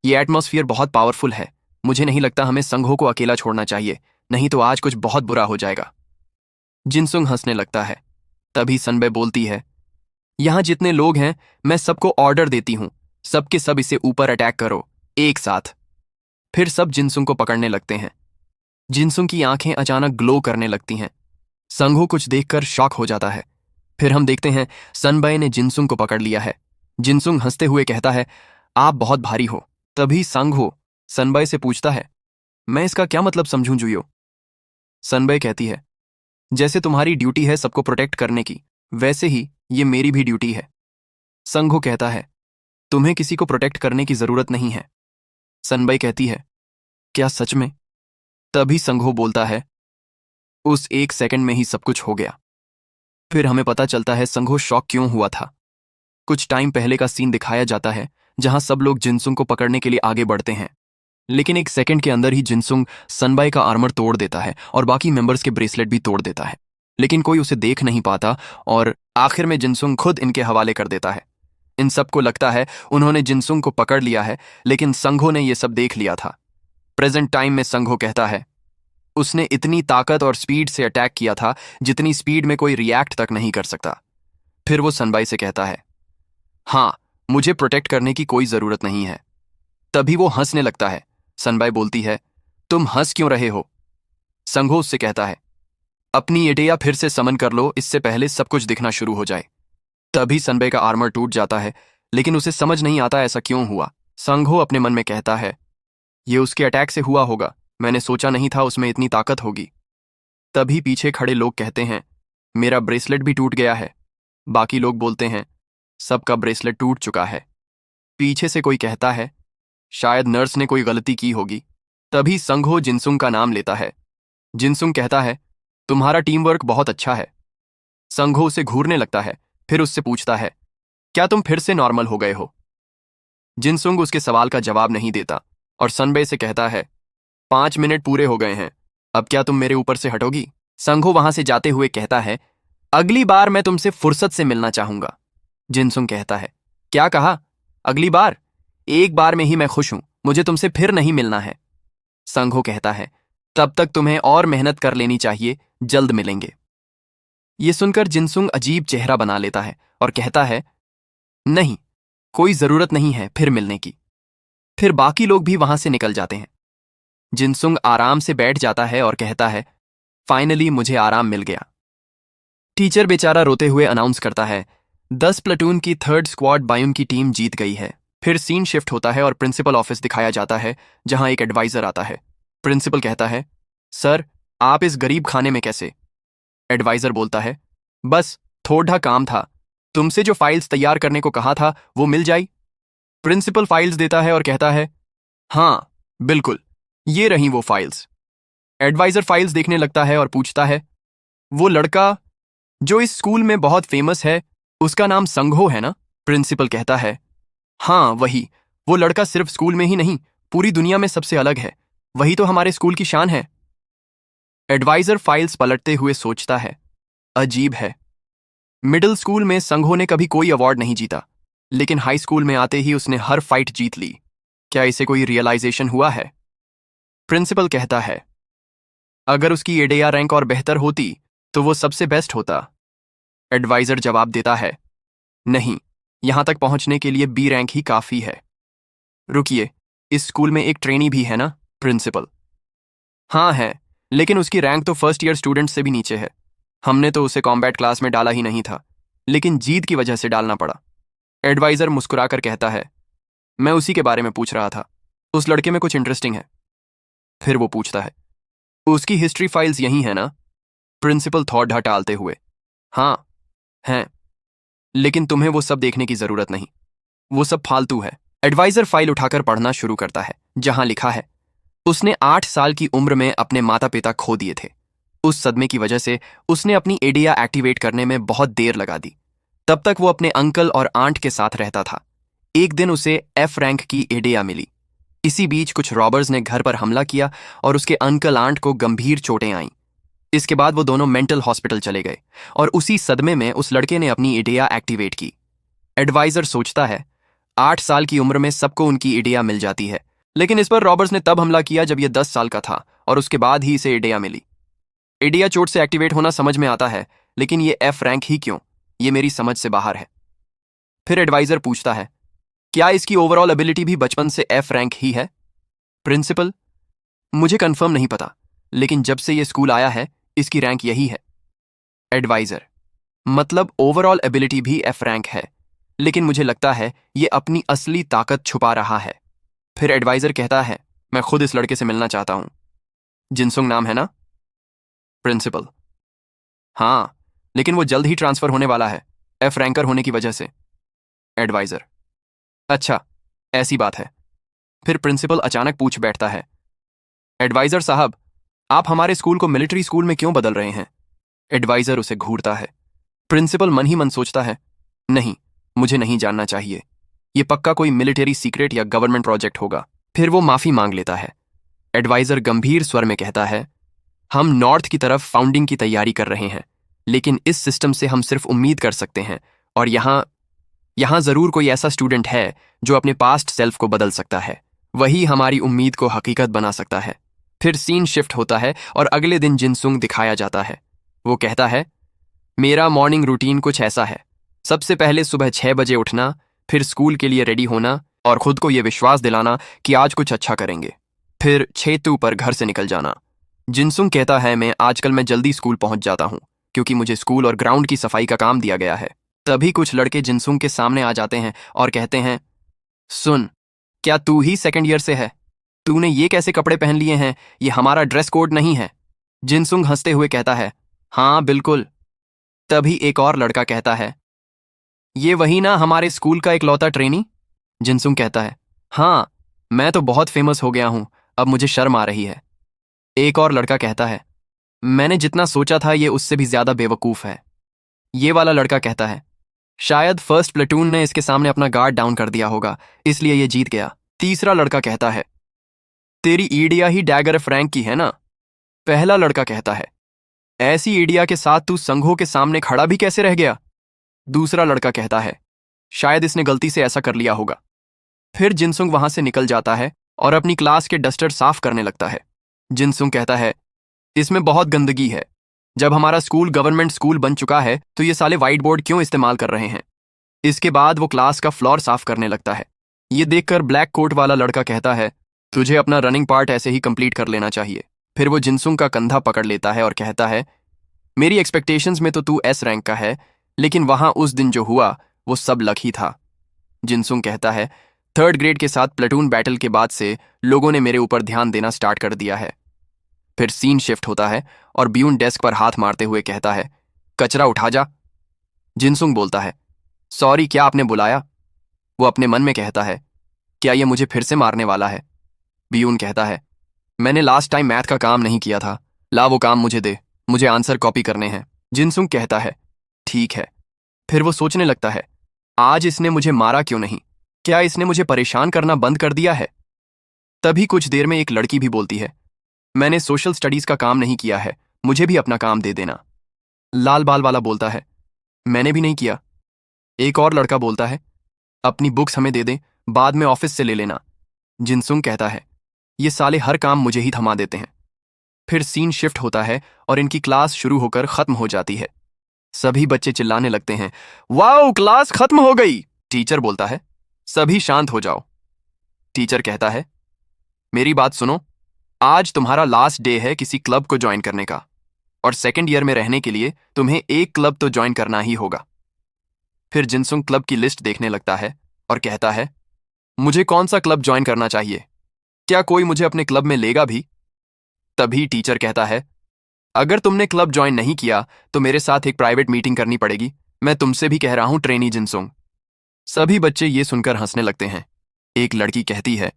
Speaker 1: ये एटमॉस्फियर बहुत पावरफुल है। मुझे नहीं लगता हमें संघो को अकेला छोड़ना चाहिए, नहीं तो आज कुछ बहुत बुरा हो जाएगा। जिनसुंग हंसने लगता है। तभी सनबे बोलती है, यहां जितने लोग हैं मैं सबको ऑर्डर देती हूं, सबके सब इसे ऊपर अटैक करो, एक साथ। फिर सब जिनसुंग को पकड़ने लगते हैं। जिनसुंग की आंखें अचानक ग्लो करने लगती हैं। संघो कुछ देखकर शॉक हो जाता है। फिर हम देखते हैं सनबे ने जिनसुंग को पकड़ लिया है। जिनसुंग हंसते हुए कहता है, आप बहुत भारी हो। तभी संघो सनबे से पूछता है, मैं इसका क्या मतलब समझूं जुयो? सनबे कहती है, जैसे तुम्हारी ड्यूटी है सबको प्रोटेक्ट करने की, वैसे ही ये मेरी भी ड्यूटी है। संघो कहता है, तुम्हें किसी को प्रोटेक्ट करने की जरूरत नहीं है। सनबे कहती है, क्या सच में? तभी संघो बोलता है, उस एक सेकंड में ही सब कुछ हो गया। फिर हमें पता चलता है संघो शॉक क्यों हुआ था। कुछ टाइम पहले का सीन दिखाया जाता है, जहां सब लोग जिनसुंग को पकड़ने के लिए आगे बढ़ते हैं, लेकिन एक सेकंड के अंदर ही जिनसुंग सनबे का आर्मर तोड़ देता है और बाकी मेंबर्स के ब्रेसलेट भी तोड़ देता है, लेकिन कोई उसे देख नहीं पाता और आखिर में जिनसुंग खुद इनके हवाले कर देता है। इन सबको लगता है उन्होंने जिनसुंग को पकड़ लिया है, लेकिन संघो ने यह सब देख लिया था। प्रेजेंट टाइम में संघो कहता है, उसने इतनी ताकत और स्पीड से अटैक किया था जितनी स्पीड में कोई रिएक्ट तक नहीं कर सकता। फिर वो सनबे से कहता है, हाँ, मुझे प्रोटेक्ट करने की कोई जरूरत नहीं है। तभी वो हंसने लगता है। सनबे बोलती है, तुम हंस क्यों रहे हो? संघो उससे कहता है, अपनी एडिया फिर से समन कर लो, इससे पहले सब कुछ दिखना शुरू हो जाए। तभी सनबे का आर्मर टूट जाता है, लेकिन उसे समझ नहीं आता ऐसा क्यों हुआ। संघो अपने मन में कहता है, ये उसके अटैक से हुआ होगा, मैंने सोचा नहीं था उसमें इतनी ताकत होगी। तभी पीछे खड़े लोग कहते हैं, मेरा ब्रेसलेट भी टूट गया है। बाकी लोग बोलते हैं, सबका ब्रेसलेट टूट चुका है। पीछे से कोई कहता है, शायद नर्स ने कोई गलती की होगी। तभी संघो जिनसुंग का नाम लेता है। जिनसुंग कहता है, तुम्हारा टीम वर्क बहुत अच्छा है। संघो उसे घूरने लगता है, फिर उससे पूछता है, क्या तुम फिर से नॉर्मल हो गए हो? जिनसुंग उसके सवाल का जवाब नहीं देता और सनबे से कहता है, 5 मिनट पूरे हो गए हैं, अब क्या तुम मेरे ऊपर से हटोगी? संघो वहां से जाते हुए कहता है, अगली बार मैं तुमसे फुर्सत से मिलना चाहूंगा। जिनसुंग कहता है, क्या कहा? अगली बार? एक बार में ही मैं खुश हूं, मुझे तुमसे फिर नहीं मिलना है। संघो कहता है, तब तक तुम्हें और मेहनत कर लेनी चाहिए, जल्द मिलेंगे। ये सुनकर जिनसुंग अजीब चेहरा बना लेता है और कहता है, नहीं, कोई जरूरत नहीं है फिर मिलने की। फिर बाकी लोग भी वहां से निकल जाते हैं। जिनसुंग आराम से बैठ जाता है और कहता है, फाइनली मुझे आराम मिल गया। टीचर बेचारा रोते हुए अनाउंस करता है, 10 प्लेटून की 3rd स्क्वाड बायुन की टीम जीत गई है। फिर सीन शिफ्ट होता है और प्रिंसिपल ऑफिस दिखाया जाता है, जहां एक एडवाइजर आता है। प्रिंसिपल कहता है, सर, आप इस गरीब खाने में कैसे? एडवाइजर बोलता है, बस थोड़ा काम था, तुमसे जो फाइल्स तैयार करने को कहा था वो मिल जाई? प्रिंसिपल फाइल्स देता है और कहता है, हाँ बिल्कुल, ये रही वो फाइल्स। एडवाइजर फाइल्स देखने लगता है और पूछता है, वो लड़का जो इस स्कूल में बहुत फेमस है, उसका नाम संघो है ना? प्रिंसिपल कहता है, हाँ वही, वो लड़का सिर्फ स्कूल में ही नहीं, पूरी दुनिया में सबसे अलग है, वही तो हमारे स्कूल की शान है। एडवाइजर फाइल्स पलटते हुए सोचता है, अजीब है, मिडिल स्कूल में संघो ने कभी कोई अवार्ड नहीं जीता, लेकिन हाई स्कूल में आते ही उसने हर फाइट जीत ली। क्या इसे कोई रियलाइजेशन हुआ है? प्रिंसिपल कहता है, अगर उसकी एडेया रैंक और बेहतर होती तो वो सबसे बेस्ट होता। एडवाइजर जवाब देता है, नहीं, यहां तक पहुंचने के लिए बी रैंक ही काफी है। रुकिए, इस स्कूल में एक ट्रेनी भी है ना? प्रिंसिपल, हाँ है, लेकिन उसकी रैंक तो फर्स्ट ईयर स्टूडेंट से भी नीचे है। हमने तो उसे कॉम्बैट क्लास में डाला ही नहीं था, लेकिन जीत की वजह से डालना पड़ा। एडवाइजर मुस्कुराकर कहता है, मैं उसी के बारे में पूछ रहा था, उस लड़के में कुछ इंटरेस्टिंग है? फिर वो पूछता है, उसकी हिस्ट्री फाइल्स यही है ना? प्रिंसिपल थॉट हटालते हुए, हाँ हैं, लेकिन तुम्हें वो सब देखने की जरूरत नहीं, वो सब फालतू है। एडवाइजर फाइल उठाकर पढ़ना शुरू करता है, जहां लिखा है, उसने 8 साल की उम्र में अपने माता पिता खो दिए थे। उस सदमे की वजह से उसने अपनी एडिया एक्टिवेट करने में बहुत देर लगा दी। तब तक वो अपने अंकल और आंट के साथ रहता था। एक दिन उसे एफ रैंक की एडिया मिली। इसी बीच कुछ रॉबर्स ने घर पर हमला किया और उसके अंकल आंट को गंभीर चोटें आईं। इसके बाद वो दोनों मेंटल हॉस्पिटल चले गए और उसी सदमे में उस लड़के ने अपनी एडिया एक्टिवेट की। एडवाइजर सोचता है, 8 साल की उम्र में सबको उनकी एडिया मिल जाती है, लेकिन इस पर रॉबर्स ने तब हमला किया जब ये 10 साल का था और उसके बाद ही इसे एडिया मिली। एडिया चोट से एक्टिवेट होना समझ में आता है, लेकिन ये एफ रैंक ही क्यों? ये मेरी समझ से बाहर है। फिर एडवाइजर पूछता है, क्या इसकी ओवरऑल एबिलिटी भी बचपन से एफ रैंक ही है? प्रिंसिपल, मुझे कंफर्म नहीं पता, लेकिन जब से ये स्कूल आया है इसकी रैंक यही है। एडवाइजर, मतलब ओवरऑल एबिलिटी भी एफ रैंक है, लेकिन मुझे लगता है ये अपनी असली ताकत छुपा रहा है। फिर एडवाइजर कहता है, मैं खुद इस लड़के से मिलना चाहता हूं। जिनसुंग नाम है ना? प्रिंसिपल, हाँ, लेकिन वो जल्द ही ट्रांसफर होने वाला है, एफ रैंकर होने की वजह से। एडवाइजर, अच्छा, ऐसी बात है। फिर प्रिंसिपल अचानक पूछ बैठता है, एडवाइजर साहब, आप हमारे स्कूल को मिलिट्री स्कूल में क्यों बदल रहे हैं? एडवाइजर उसे घूरता है। प्रिंसिपल मन ही मन सोचता है, नहीं, मुझे नहीं जानना चाहिए, ये पक्का कोई मिलिट्री सीक्रेट या गवर्नमेंट प्रोजेक्ट होगा। फिर वो माफी मांग लेता है। एडवाइजर गंभीर स्वर में कहता है, हम नॉर्थ की तरफ फाउंडिंग की तैयारी कर रहे हैं, लेकिन इस सिस्टम से हम सिर्फ उम्मीद कर सकते हैं, और यहां जरूर कोई ऐसा स्टूडेंट है जो अपने पास्ट सेल्फ को बदल सकता है, वही हमारी उम्मीद को हकीकत बना सकता है। फिर सीन शिफ्ट होता है और अगले दिन जिनसुंग दिखाया जाता है। वो कहता है, मेरा मॉर्निंग रूटीन कुछ ऐसा है, सबसे पहले सुबह 6 बजे उठना, फिर स्कूल के लिए रेडी होना और खुद को यह विश्वास दिलाना कि आज कुछ अच्छा करेंगे, फिर 6 पर घर से निकल जाना। जिनसुंग कहता है, मैं जल्दी स्कूल पहुंच जाता हूं क्योंकि मुझे स्कूल और ग्राउंड की सफाई का काम दिया गया है। तभी कुछ लड़के जिनसुंग के सामने आ जाते हैं और कहते हैं, सुन, क्या तू ही सेकंड ईयर से है? तूने ये कैसे कपड़े पहन लिए हैं? ये हमारा ड्रेस कोड नहीं है। जिनसुंग हंसते हुए कहता है, हाँ बिल्कुल। तभी एक और लड़का कहता है, ये वही ना हमारे स्कूल का इकलौता ट्रेनी? जिनसुंग कहता है, हाँ, मैं तो बहुत फेमस हो गया हूं, अब मुझे शर्म आ रही है। एक और लड़का कहता है, मैंने जितना सोचा था ये उससे भी ज्यादा बेवकूफ है। ये वाला लड़का कहता है, शायद फर्स्ट प्लेटून ने इसके सामने अपना गार्ड डाउन कर दिया होगा, इसलिए ये जीत गया। तीसरा लड़का कहता है, तेरी ईडिया ही डैगर फ्रैंक की है ना? पहला लड़का कहता है, ऐसी ईडिया के साथ तू संघों के सामने खड़ा भी कैसे रह गया? दूसरा लड़का कहता है, शायद इसने गलती से ऐसा कर लिया होगा। फिर जिनसुंग वहां से निकल जाता है और अपनी क्लास के डस्टर साफ करने लगता है। जिनसुंग कहता है, इसमें बहुत गंदगी है। जब हमारा स्कूल गवर्नमेंट स्कूल बन चुका है तो ये साले व्हाइट बोर्ड क्यों इस्तेमाल कर रहे हैं? इसके बाद वो क्लास का फ्लोर साफ करने लगता है। ये देखकर ब्लैक कोट वाला लड़का कहता है, तुझे अपना रनिंग पार्ट ऐसे ही कंप्लीट कर लेना चाहिए। फिर वो जिनसुंग का कंधा पकड़ लेता है और कहता है, मेरी एक्सपेक्टेशंस में तो तू एस रैंक का है, लेकिन वहां उस दिन जो हुआ वो सब लक ही था। जिनसुंग कहता है, थर्ड ग्रेड के साथ प्लेटून बैटल के बाद से लोगों ने मेरे ऊपर ध्यान देना स्टार्ट कर दिया है। फिर सीन शिफ्ट होता है और ब्यून डेस्क पर हाथ मारते हुए कहता है, कचरा उठा जा। जिनसुंग बोलता है, सॉरी, क्या आपने बुलाया? वो अपने मन में कहता है, क्या ये मुझे फिर से मारने वाला है? ब्यून कहता है, मैंने लास्ट टाइम मैथ का काम नहीं किया था, ला वो काम मुझे दे, मुझे आंसर कॉपी करने हैं। जिनसुंग कहता है, ठीक है। फिर वो सोचने लगता है, आज इसने मुझे मारा क्यों नहीं? क्या इसने मुझे परेशान करना बंद कर दिया है? तभी कुछ देर में एक लड़की भी बोलती है, मैंने सोशल स्टडीज का काम नहीं किया है, मुझे भी अपना काम दे देना। लाल बाल वाला बोलता है, मैंने भी नहीं किया। एक और लड़का बोलता है, अपनी बुक्स हमें दे दें, बाद में ऑफिस से ले लेना। जिनसुंग कहता है, ये साले हर काम मुझे ही थमा देते हैं। फिर सीन शिफ्ट होता है और इनकी क्लास शुरू होकर खत्म हो जाती है। सभी बच्चे चिल्लाने लगते हैं, वाओ, क्लास खत्म हो गई। टीचर बोलता है, सभी शांत हो जाओ। टीचर कहता है, मेरी बात सुनो, आज तुम्हारा लास्ट डे है किसी क्लब को ज्वाइन करने का, और सेकेंड ईयर में रहने के लिए तुम्हें एक क्लब तो ज्वाइन करना ही होगा। फिर जिनसुंग क्लब की लिस्ट देखने लगता है और कहता है, मुझे कौन सा क्लब ज्वाइन करना चाहिए? क्या कोई मुझे अपने क्लब में लेगा भी? तभी टीचर कहता है, अगर तुमने क्लब ज्वाइन नहीं किया तो मेरे साथ एक प्राइवेट मीटिंग करनी पड़ेगी। मैं तुमसे भी कह रहा हूं, ट्रेनी जिनसुंग। सभी बच्चे ये सुनकर हंसने लगते हैं। एक लड़की कहती है,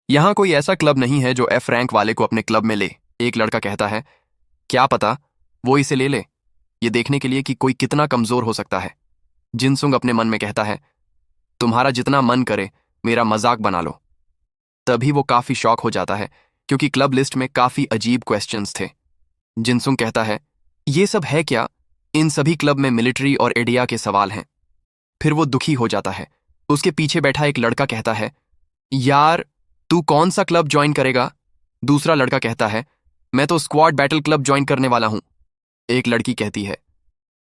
Speaker 1: यहां कोई ऐसा क्लब नहीं है जो एफ रैंक वाले को अपने क्लब में ले। एक लड़का कहता है, क्या पता वो इसे ले ले, ये देखने के लिए कि कोई कितना कमजोर हो सकता है। जिनसुंग अपने मन में कहता है, तुम्हारा जितना मन करे मेरा मजाक बना लो। तभी वो काफी शॉक हो जाता है क्योंकि क्लब लिस्ट में काफी अजीब क्वेश्चंस थे। जिनसुंग कहता है, ये सब है क्या? इन सभी क्लब में मिलिट्री और एडिया के सवाल हैं। फिर वो दुखी हो जाता है। उसके पीछे बैठा एक लड़का कहता है, यार तू कौन सा क्लब ज्वाइन करेगा? दूसरा लड़का कहता है, मैं तो स्क्वाड बैटल क्लब ज्वाइन करने वाला हूं। एक लड़की कहती है,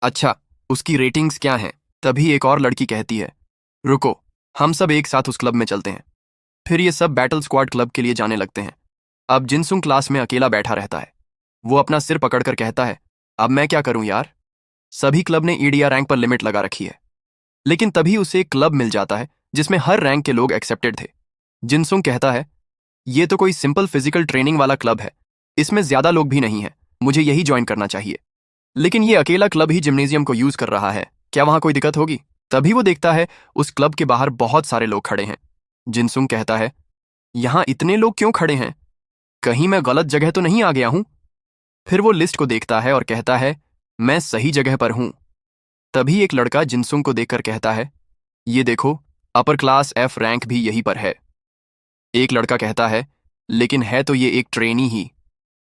Speaker 1: अच्छा, उसकी रेटिंग्स क्या हैं? तभी एक और लड़की कहती है, रुको, हम सब एक साथ उस क्लब में चलते हैं। फिर ये सब बैटल स्क्वाड क्लब के लिए जाने लगते हैं। अब जिनसुंग क्लास में अकेला बैठा रहता है। वो अपना सिर पकड़कर कहता है, अब मैं क्या करूं यार? सभी क्लब ने ईडिया रैंक पर लिमिट लगा रखी है। लेकिन तभी उसे एक क्लब मिल जाता है जिसमें हर रैंक के लोग एक्सेप्टेड थे। जिनसुंग कहता है, ये तो कोई सिंपल फिजिकल ट्रेनिंग वाला क्लब है, इसमें ज्यादा लोग भी नहीं है, मुझे यही ज्वाइन करना चाहिए। लेकिन ये अकेला क्लब ही जिम्नेजियम को यूज कर रहा है, क्या वहां कोई दिक्कत होगी? तभी वो देखता है उस क्लब के बाहर बहुत सारे लोग खड़े हैं। जिनसुंग कहता है, यहां इतने लोग क्यों खड़े हैं? कहीं मैं गलत जगह तो नहीं आ गया हूं? फिर वो लिस्ट को देखता है और कहता है, मैं सही जगह पर हूं। तभी एक लड़का जिनसुंग को देखकर कहता है, ये देखो, अपर क्लास एफ रैंक भी यहीं पर है। एक लड़का कहता है, लेकिन है तो ये एक ट्रेनी ही।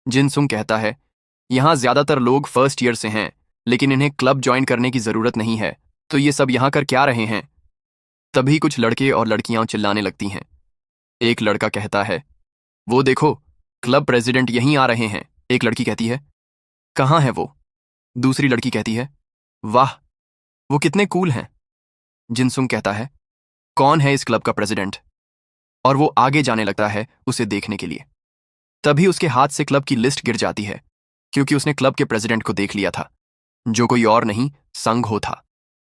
Speaker 1: जिनसुंग कहता है, यहां ज्यादातर लोग फर्स्ट ईयर से हैं, लेकिन इन्हें क्लब ज्वाइन करने की जरूरत नहीं है, तो ये सब यहां कर क्या रहे हैं? तभी कुछ लड़के और लड़कियां चिल्लाने लगती हैं। एक लड़का कहता है, वो देखो, क्लब प्रेसिडेंट यहीं आ रहे हैं। एक लड़की कहती है, कहाँ है वो? दूसरी लड़की कहती है, वाह, वो कितने कूल हैं। जिनसुंग कहता है, कौन है इस क्लब का प्रेसिडेंट? और वो आगे जाने लगता है उसे देखने के लिए। तभी उसके हाथ से क्लब की लिस्ट गिर जाती है क्योंकि उसने क्लब के प्रेसिडेंट को देख लिया था, जो कोई और नहीं, सांगहो था।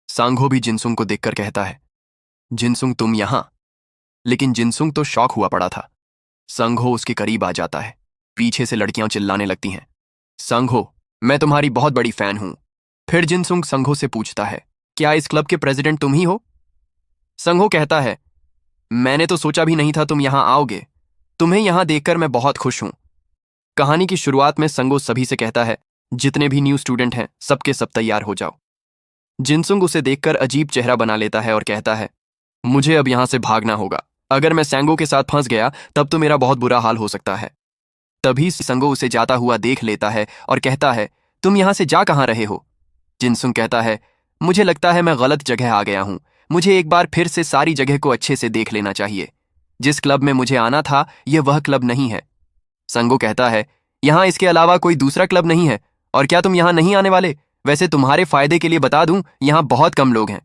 Speaker 1: सांगहो भी जिनसुंग को देखकर कहता है, जिनसुंग तुम यहां? लेकिन जिनसुंग तो शॉक हुआ पड़ा था। संघो उसके करीब आ जाता है। पीछे से लड़कियां चिल्लाने लगती हैं, संघो, मैं तुम्हारी बहुत बड़ी फैन हूं। फिर जिनसुंग संघो से पूछता है, क्या इस क्लब के प्रेसिडेंट तुम ही हो? संघो कहता है, मैंने तो सोचा भी नहीं था तुम यहां आओगे। तुम्हें यहां देखकर मैं बहुत खुश हूं। कहानी की शुरुआत में संघो सभी से कहता है, जितने भी न्यू स्टूडेंट हैं सबके सब तैयार हो जाओ। जिनसुंग उसे देखकर अजीब चेहरा बना लेता है और कहता है, मुझे अब यहां से भागना होगा। अगर मैं सैंगो के साथ फंस गया तब तो मेरा बहुत बुरा हाल हो सकता है। तभी संगो उसे जाता हुआ देख लेता है और कहता है, तुम यहां से जा कहां रहे हो? जिनसुंग कहता है, मुझे लगता है मैं गलत जगह आ गया हूं। मुझे एक बार फिर से सारी जगह को अच्छे से देख लेना चाहिए। जिस क्लब में मुझे आना था यह वह क्लब नहीं है। संगो कहता है, यहां इसके अलावा कोई दूसरा क्लब नहीं है, और क्या तुम यहां नहीं आने वाले? वैसे तुम्हारे फायदे के लिए बता दूं, यहां बहुत कम लोग हैं।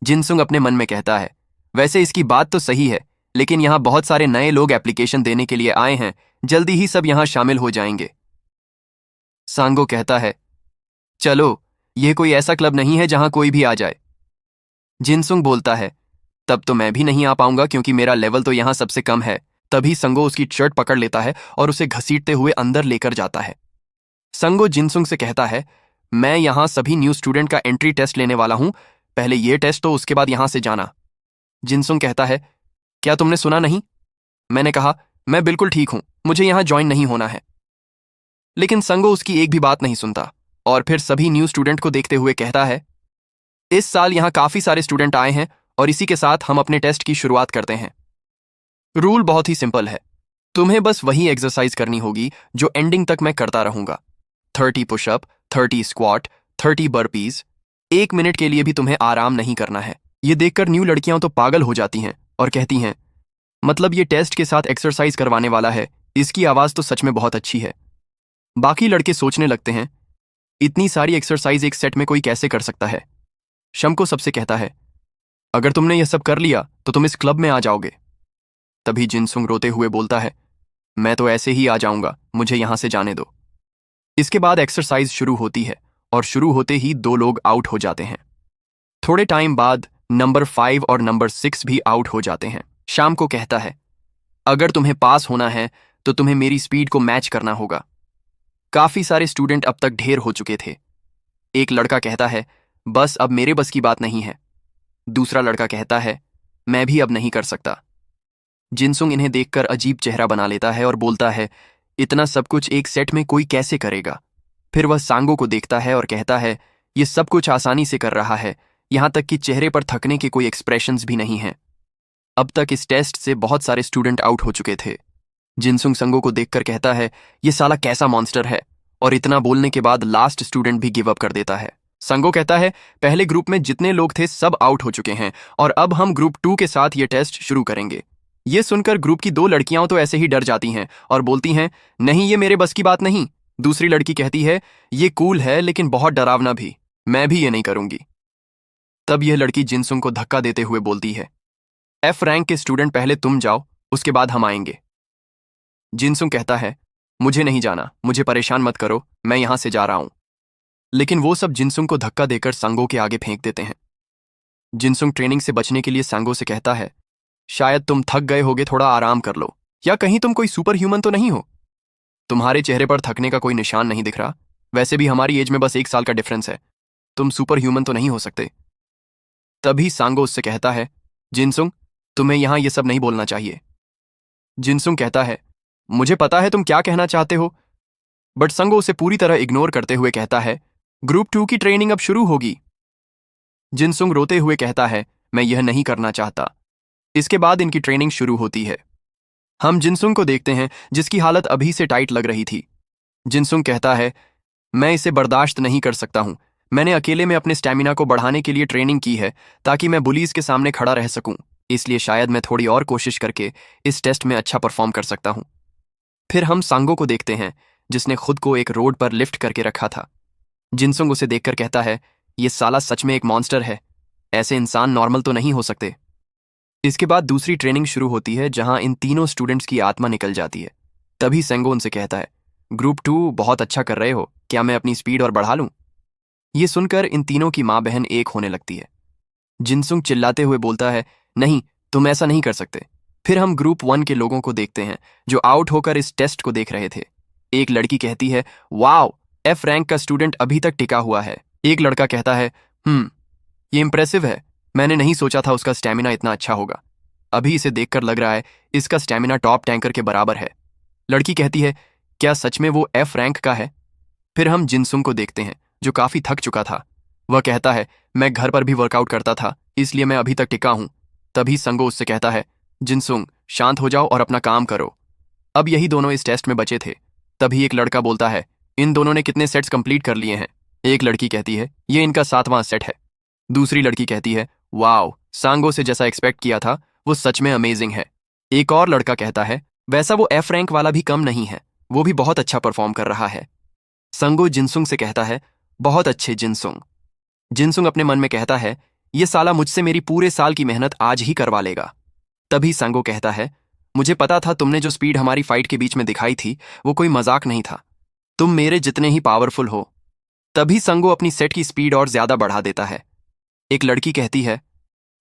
Speaker 1: जिनसुंग अपने मन में कहता है, वैसे इसकी बात तो सही है, लेकिन यहां बहुत सारे नए लोग एप्लीकेशन देने के लिए आए हैं। जल्दी ही सब यहां शामिल हो जाएंगे। सांगो कहता है, चलो, यह कोई ऐसा क्लब नहीं है जहां कोई भी आ जाए। जिनसुंग बोलता है, तब तो मैं भी नहीं आ पाऊंगा क्योंकि मेरा लेवल तो यहां सबसे कम है। तभी संगो उसकी शर्ट पकड़ लेता है और उसे घसीटते हुए अंदर लेकर जाता है। संगो जिनसुंग से कहता है, मैं यहां सभी न्यू स्टूडेंट का एंट्री टेस्ट लेने वाला हूं। पहले यह टेस्ट तो उसके बाद यहां से जाना। जिनसुंग कहता है, क्या तुमने सुना नहीं? मैंने कहा, मैं बिल्कुल ठीक हूं, मुझे यहां ज्वाइन नहीं होना है। लेकिन संगो उसकी एक भी बात नहीं सुनता और फिर सभी न्यू स्टूडेंट को देखते हुए कहता है, इस साल यहां काफी सारे स्टूडेंट आए हैं और इसी के साथ हम अपने टेस्ट की शुरुआत करते हैं। रूल बहुत ही सिंपल है। तुम्हें बस वही एक्सरसाइज करनी होगी जो एंडिंग तक मैं करता रहूंगा। 30 पुशअप, 30 स्क्वाट, 30 बर्पीज। 1 मिनट के लिए भी तुम्हें आराम नहीं करना है। ये देखकर न्यू लड़कियां तो पागल हो जाती हैं और कहती हैं, मतलब ये टेस्ट के साथ एक्सरसाइज करवाने वाला है। इसकी आवाज तो सच में बहुत अच्छी है। बाकी लड़के सोचने लगते हैं, इतनी सारी एक्सरसाइज एक सेट में कोई कैसे कर सकता है? शम्को सबसे कहता है, अगर तुमने यह सब कर लिया तो तुम इस क्लब में आ जाओगे। तभी जिनसुंग रोते हुए बोलता है, मैं तो ऐसे ही आ जाऊंगा, मुझे यहां से जाने दो। इसके बाद एक्सरसाइज शुरू होती है और शुरू होते ही 2 लोग आउट हो जाते हैं। थोड़े टाइम बाद नंबर 5 और नंबर 6 भी आउट हो जाते हैं। शाम को कहता है, अगर तुम्हें पास होना है तो तुम्हें मेरी स्पीड को मैच करना होगा। काफी सारे स्टूडेंट अब तक ढेर हो चुके थे। एक लड़का कहता है, बस अब मेरे बस की बात नहीं है। दूसरा लड़का कहता है, मैं भी अब नहीं कर सकता। जिनसुंग इन्हें देखकर अजीब चेहरा बना लेता है और बोलता है, इतना सब कुछ एक सेट में कोई कैसे करेगा? फिर वह सांगो को देखता है और कहता है, यह सब कुछ आसानी से कर रहा है, यहां तक कि चेहरे पर थकने के कोई एक्सप्रेशंस भी नहीं हैं। अब तक इस टेस्ट से बहुत सारे स्टूडेंट आउट हो चुके थे। जिनसुंग संगो को देखकर कहता है, यह साला कैसा मॉन्स्टर है? और इतना बोलने के बाद लास्ट स्टूडेंट भी गिव अप कर देता है। संगो कहता है, पहले ग्रुप में जितने लोग थे सब आउट हो चुके हैं और अब हम ग्रुप 2 के साथ ये टेस्ट शुरू करेंगे। ये सुनकर ग्रुप की 2 लड़कियां तो ऐसे ही डर जाती हैं और बोलती हैं, नहीं, ये मेरे बस की बात नहीं। दूसरी लड़की कहती है, ये कूल है लेकिन बहुत डरावना भी, मैं भी ये नहीं करूंगी। तब यह लड़की जिनसुंग को धक्का देते हुए बोलती है, F रैंक के स्टूडेंट पहले तुम जाओ, उसके बाद हम आएंगे। जिनसुंग कहता है, मुझे नहीं जाना, मुझे परेशान मत करो, मैं यहां से जा रहा हूं। लेकिन वो सब जिनसुंग को धक्का देकर सांगो के आगे फेंक देते हैं। जिनसुंग ट्रेनिंग से बचने के लिए सांगो से कहता है, शायद तुम थक गए होगे, थोड़ा आराम कर लो। या कहीं तुम कोई सुपर ह्यूमन तो नहीं हो? तुम्हारे चेहरे पर थकने का कोई निशान नहीं दिख रहा। वैसे भी हमारी एज में बस 1 साल का डिफरेंस है, तुम सुपर ह्यूमन तो नहीं हो सकते। तभी सांगो उससे कहता है, जिनसुंग, तुम्हें यहां यह सब नहीं बोलना चाहिए। जिनसुंग कहता है, मुझे पता है तुम क्या कहना चाहते हो, बट संगो उसे पूरी तरह इग्नोर करते हुए कहता है, ग्रुप 2 की ट्रेनिंग अब शुरू होगी। जिनसुंग रोते हुए कहता है, मैं यह नहीं करना चाहता। इसके बाद इनकी ट्रेनिंग शुरू होती है। हम जिनसुंग को देखते हैं जिसकी हालत अभी से टाइट लग रही थी। जिनसुंग कहता है, मैं इसे बर्दाश्त नहीं कर सकता हूं। मैंने अकेले में अपने स्टैमिना को बढ़ाने के लिए ट्रेनिंग की है ताकि मैं बुलीज के सामने खड़ा रह सकूं, इसलिए शायद मैं थोड़ी और कोशिश करके इस टेस्ट में अच्छा परफॉर्म कर सकता हूं। फिर हम सांगो को देखते हैं जिसने खुद को एक रोड पर लिफ्ट करके रखा था। जिनसुंग उसे देखकर कहता है, ये साला सच में एक मॉन्स्टर है, ऐसे इंसान नॉर्मल तो नहीं हो सकते। इसके बाद दूसरी ट्रेनिंग शुरू होती है जहां इन तीनों स्टूडेंट्स की आत्मा निकल जाती है। तभी सेंगो उनसे कहता है, ग्रुप 2 बहुत अच्छा कर रहे हो, क्या मैं अपनी स्पीड और बढ़ा लूं? ये सुनकर इन तीनों की मां बहन एक होने लगती है। जिनसुंग चिल्लाते हुए बोलता है, नहीं, तुम ऐसा नहीं कर सकते। फिर हम ग्रुप 1 के लोगों को देखते हैं जो आउट होकर इस टेस्ट को देख रहे थे। एक लड़की कहती है, वाओ, एफ रैंक का स्टूडेंट अभी तक टिका हुआ है। एक लड़का कहता है, ये इंप्रेसिव है। मैंने नहीं सोचा था उसका स्टैमिना इतना अच्छा होगा। अभी इसे देखकर लग रहा है इसका स्टैमिना टॉप टैंकर के बराबर है। लड़की कहती है, क्या सच में वो एफ रैंक का है? फिर हम जिनसुंग को देखते हैं जो काफी थक चुका था। वह कहता है, मैं घर पर भी वर्कआउट करता था, इसलिए मैं अभी तक टिका हूं। तभी संगो उससे कहता है, जिनसुंग शांत हो जाओ और अपना काम करो। अब यही दोनों इस टेस्ट में बचे थे। तभी एक लड़का बोलता है, इन दोनों ने कितने सेट्स कंप्लीट कर लिए हैं? एक लड़की कहती है, ये इनका 7वां सेट है। दूसरी लड़की कहती है, वाओ, सांगो से जैसा एक्सपेक्ट किया था वो सच में अमेजिंग है। एक और लड़का कहता है, वैसा वो एफ रैंक वाला भी कम नहीं है, वो भी बहुत अच्छा परफॉर्म कर रहा है। संगो जिनसुंग से कहता है, बहुत अच्छे जिनसुंग। जिनसुंग अपने मन में कहता है, ये साला मुझसे मेरी पूरे साल की मेहनत आज ही करवा लेगा। तभी संगो कहता है, मुझे पता था तुमने जो स्पीड हमारी फाइट के बीच में दिखाई थी वो कोई मजाक नहीं था। तुम मेरे जितने ही पावरफुल हो। तभी संगो अपनी सेट की स्पीड और ज्यादा बढ़ा देता है। एक लड़की कहती है,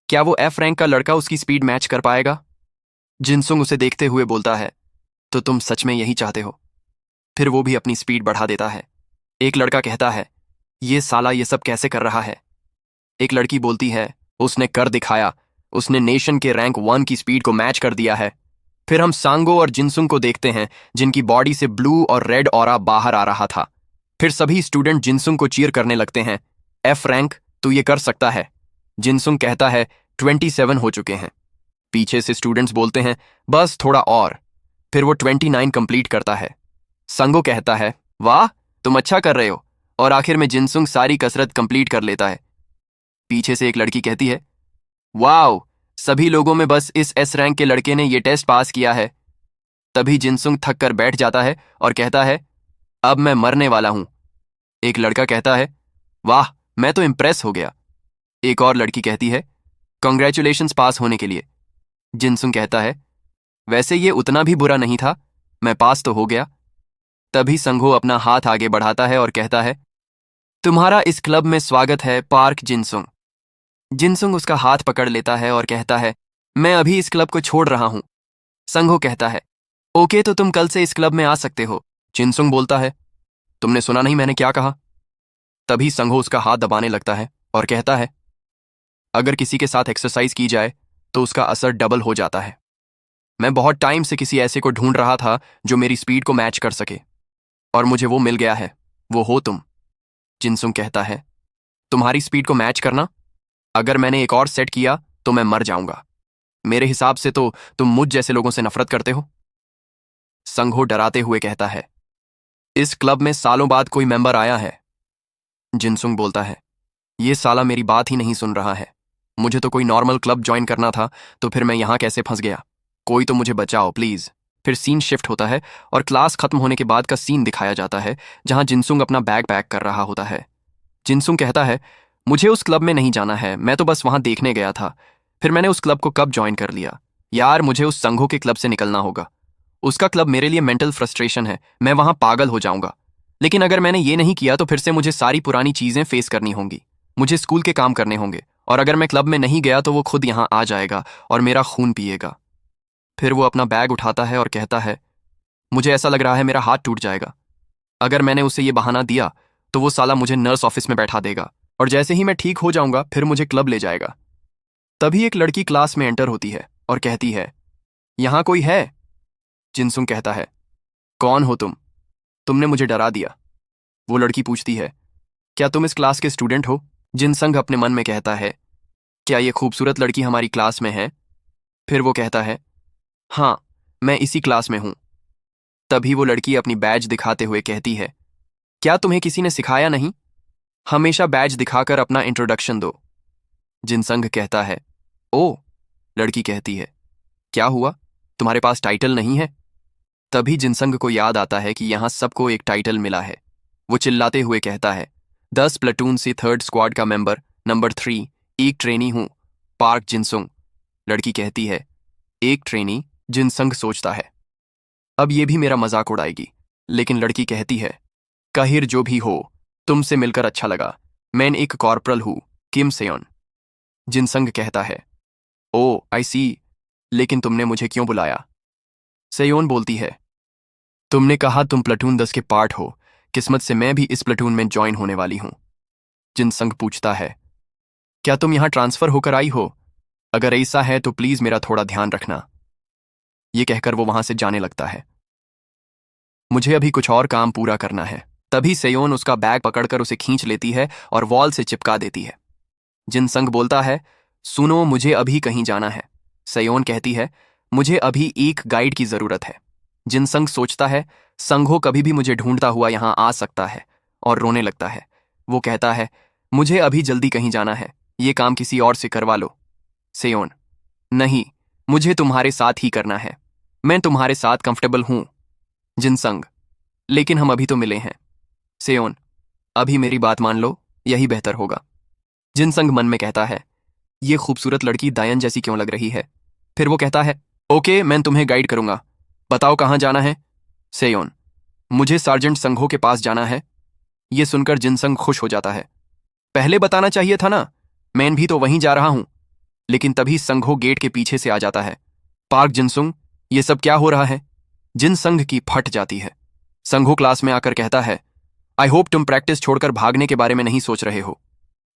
Speaker 1: क्या वो एफ रैंक का लड़का उसकी स्पीड मैच कर पाएगा? जिनसुंग उसे देखते हुए बोलता है, तो तुम सच में यही चाहते हो? फिर वो भी अपनी स्पीड बढ़ा देता है। एक लड़का कहता है, ये साला ये सब कैसे कर रहा है? एक लड़की बोलती है, उसने कर दिखाया, उसने नेशन के रैंक 1 की स्पीड को मैच कर दिया है। फिर हम सांगो और जिनसुंग को देखते हैं जिनकी बॉडी से ब्लू और रेड ऑरा बाहर आ रहा था। फिर सभी स्टूडेंट जिनसुंग को चीयर करने लगते हैं, एफ रैंक तू ये कर सकता है। जिनसुंग कहता है, 27 हो चुके हैं। पीछे से स्टूडेंट्स बोलते हैं, बस थोड़ा और। फिर वो 29 कंप्लीट करता है। संगो कहता है, वाह, तुम अच्छा कर रहे हो। और आखिर में जिनसुंग सारी कसरत कंप्लीट कर लेता है। पीछे से एक लड़की कहती है, वाओ, सभी लोगों में बस इस एस रैंक के लड़के ने ये टेस्ट पास किया है। तभी जिनसुंग थक कर बैठ जाता है और कहता है, अब मैं मरने वाला हूं। एक लड़का कहता है, वाह, मैं तो इम्प्रेस हो गया। एक और लड़की कहती है, कॉन्ग्रेचुलेशंस पास होने के लिए। जिनसुंग कहता है, वैसे ये उतना भी बुरा नहीं था, मैं पास तो हो गया। तभी संघो अपना हाथ आगे बढ़ाता है और कहता है, तुम्हारा इस क्लब में स्वागत है पार्क जिनसुंग। जिनसुंग उसका हाथ पकड़ लेता है और कहता है, मैं अभी इस क्लब को छोड़ रहा हूं। संघो कहता है, ओके, तो तुम कल से इस क्लब में आ सकते हो। जिनसुंग बोलता है, तुमने सुना नहीं मैंने क्या कहा? तभी संघो उसका हाथ दबाने लगता है और कहता है, अगर किसी के साथ एक्सरसाइज की जाए तो उसका असर डबल हो जाता है। मैं बहुत टाइम से किसी ऐसे को ढूंढ रहा था जो मेरी स्पीड को मैच कर सके, और मुझे वो मिल गया है। वो हो तुम। जिनसुंग कहता है, तुम्हारी स्पीड को मैच करना? अगर मैंने एक और सेट किया तो मैं मर जाऊंगा। मेरे हिसाब से तो तुम मुझ जैसे लोगों से नफरत करते हो। संघो डराते हुए कहता है, इस क्लब में सालों बाद कोई मेंबर आया है। जिनसुंग बोलता है, ये साला मेरी बात ही नहीं सुन रहा है। मुझे तो कोई नॉर्मल क्लब ज्वाइन करना था, तो फिर मैं यहां कैसे फंस गया? कोई तो मुझे बचाओ प्लीज। फिर सीन शिफ्ट होता है और क्लास खत्म होने के बाद का सीन दिखाया जाता है जहां जिनसुंग अपना बैग पैक कर रहा होता है। जिनसुंग कहता है, मुझे उस क्लब में नहीं जाना है, मैं तो बस वहां देखने गया था। फिर मैंने उस क्लब को कब ज्वाइन कर लिया? यार, मुझे उस संघो के क्लब से निकलना होगा। उसका क्लब मेरे लिए मेंटल फ्रस्ट्रेशन है, मैं वहां पागल हो जाऊंगा। लेकिन अगर मैंने ये नहीं किया तो फिर से मुझे सारी पुरानी चीजें फेस करनी होंगी। मुझे स्कूल के काम करने होंगे, और अगर मैं क्लब में नहीं गया तो वो खुद यहां आ जाएगा और मेरा खून पिएगा। फिर वो अपना बैग उठाता है और कहता है, मुझे ऐसा लग रहा है मेरा हाथ टूट जाएगा। अगर मैंने उसे ये बहाना दिया तो वो साला मुझे नर्स ऑफिस में बैठा देगा, और जैसे ही मैं ठीक हो जाऊंगा फिर मुझे क्लब ले जाएगा। तभी एक लड़की क्लास में एंटर होती है और कहती है, यहां कोई है? जिनसुंग कहता है, कौन हो तुम? तुमने मुझे डरा दिया। वो लड़की पूछती है, क्या तुम इस क्लास के स्टूडेंट हो? जिनसंग अपने मन में कहता है, क्या ये खूबसूरत लड़की हमारी क्लास में है? फिर वो कहता है, हाँ, मैं इसी क्लास में हूं। तभी वो लड़की अपनी बैज दिखाते हुए कहती है, क्या तुम्हें किसी ने सिखाया नहीं? हमेशा बैज दिखाकर अपना इंट्रोडक्शन दो। जिनसंग कहता है, ओ। लड़की कहती है, क्या हुआ, तुम्हारे पास टाइटल नहीं है? तभी जिनसंग को याद आता है कि यहां सबको एक टाइटल मिला है। वो चिल्लाते हुए कहता है, 10 प्लेटून से 3rd स्क्वाड का मेंबर नंबर 3, एक ट्रेनी हूं, पार्क जिनसुंग। लड़की कहती है, एक ट्रेनी? जिनसंग सोचता है, अब ये भी मेरा मजाक उड़ाएगी। लेकिन लड़की कहती है, काहिर जो भी हो, तुमसे मिलकर अच्छा लगा। मैं एक कॉर्पोरल हूं, किम सेयोन। जिनसंग कहता है, ओ आई सी, लेकिन तुमने मुझे क्यों बुलाया? सेयोन बोलती है, तुमने कहा तुम प्लेटून 10 के पार्ट हो। किस्मत से मैं भी इस प्लेटून में ज्वाइन होने वाली हूं। जिनसंग पूछता है, क्या तुम यहां ट्रांसफर होकर आई हो? अगर ऐसा है तो प्लीज मेरा थोड़ा ध्यान रखना। ये कहकर वो वहां से जाने लगता है। मुझे अभी कुछ और काम पूरा करना है। तभी सेयोन उसका बैग पकड़कर उसे खींच लेती है और वॉल से चिपका देती है। जिनसंग बोलता है, सुनो, मुझे अभी कहीं जाना है। सेयोन कहती है, मुझे अभी एक गाइड की जरूरत है। जिनसंग सोचता है, संघो कभी भी मुझे ढूंढता हुआ यहां आ सकता है, और रोने लगता है। वो कहता है, मुझे अभी जल्दी कहीं जाना है, ये काम किसी और से करवा लो। सेयोन, नहीं, मुझे तुम्हारे साथ ही करना है। मैं तुम्हारे साथ कंफर्टेबल हूं। जिनसंग, लेकिन हम अभी तो मिले हैं। सेयोन, अभी मेरी बात मान लो, यही बेहतर होगा। जिनसंग मन में कहता है, ये खूबसूरत लड़की दायन जैसी क्यों लग रही है। फिर वो कहता है, ओके, मैं तुम्हें गाइड करूंगा। बताओ कहाँ जाना है। सेयोन, मुझे सार्जेंट संघो के पास जाना है। ये सुनकर जिनसंग खुश हो जाता है। पहले बताना चाहिए था ना, मैं भी तो वहीं जा रहा हूं। लेकिन तभी संघो गेट के पीछे से आ जाता है। पार्क जिनसुंग, ये सब क्या हो रहा है? जिनसंग की फट जाती है। संघो क्लास में आकर कहता है, आई होप तुम प्रैक्टिस छोड़कर भागने के बारे में नहीं सोच रहे हो।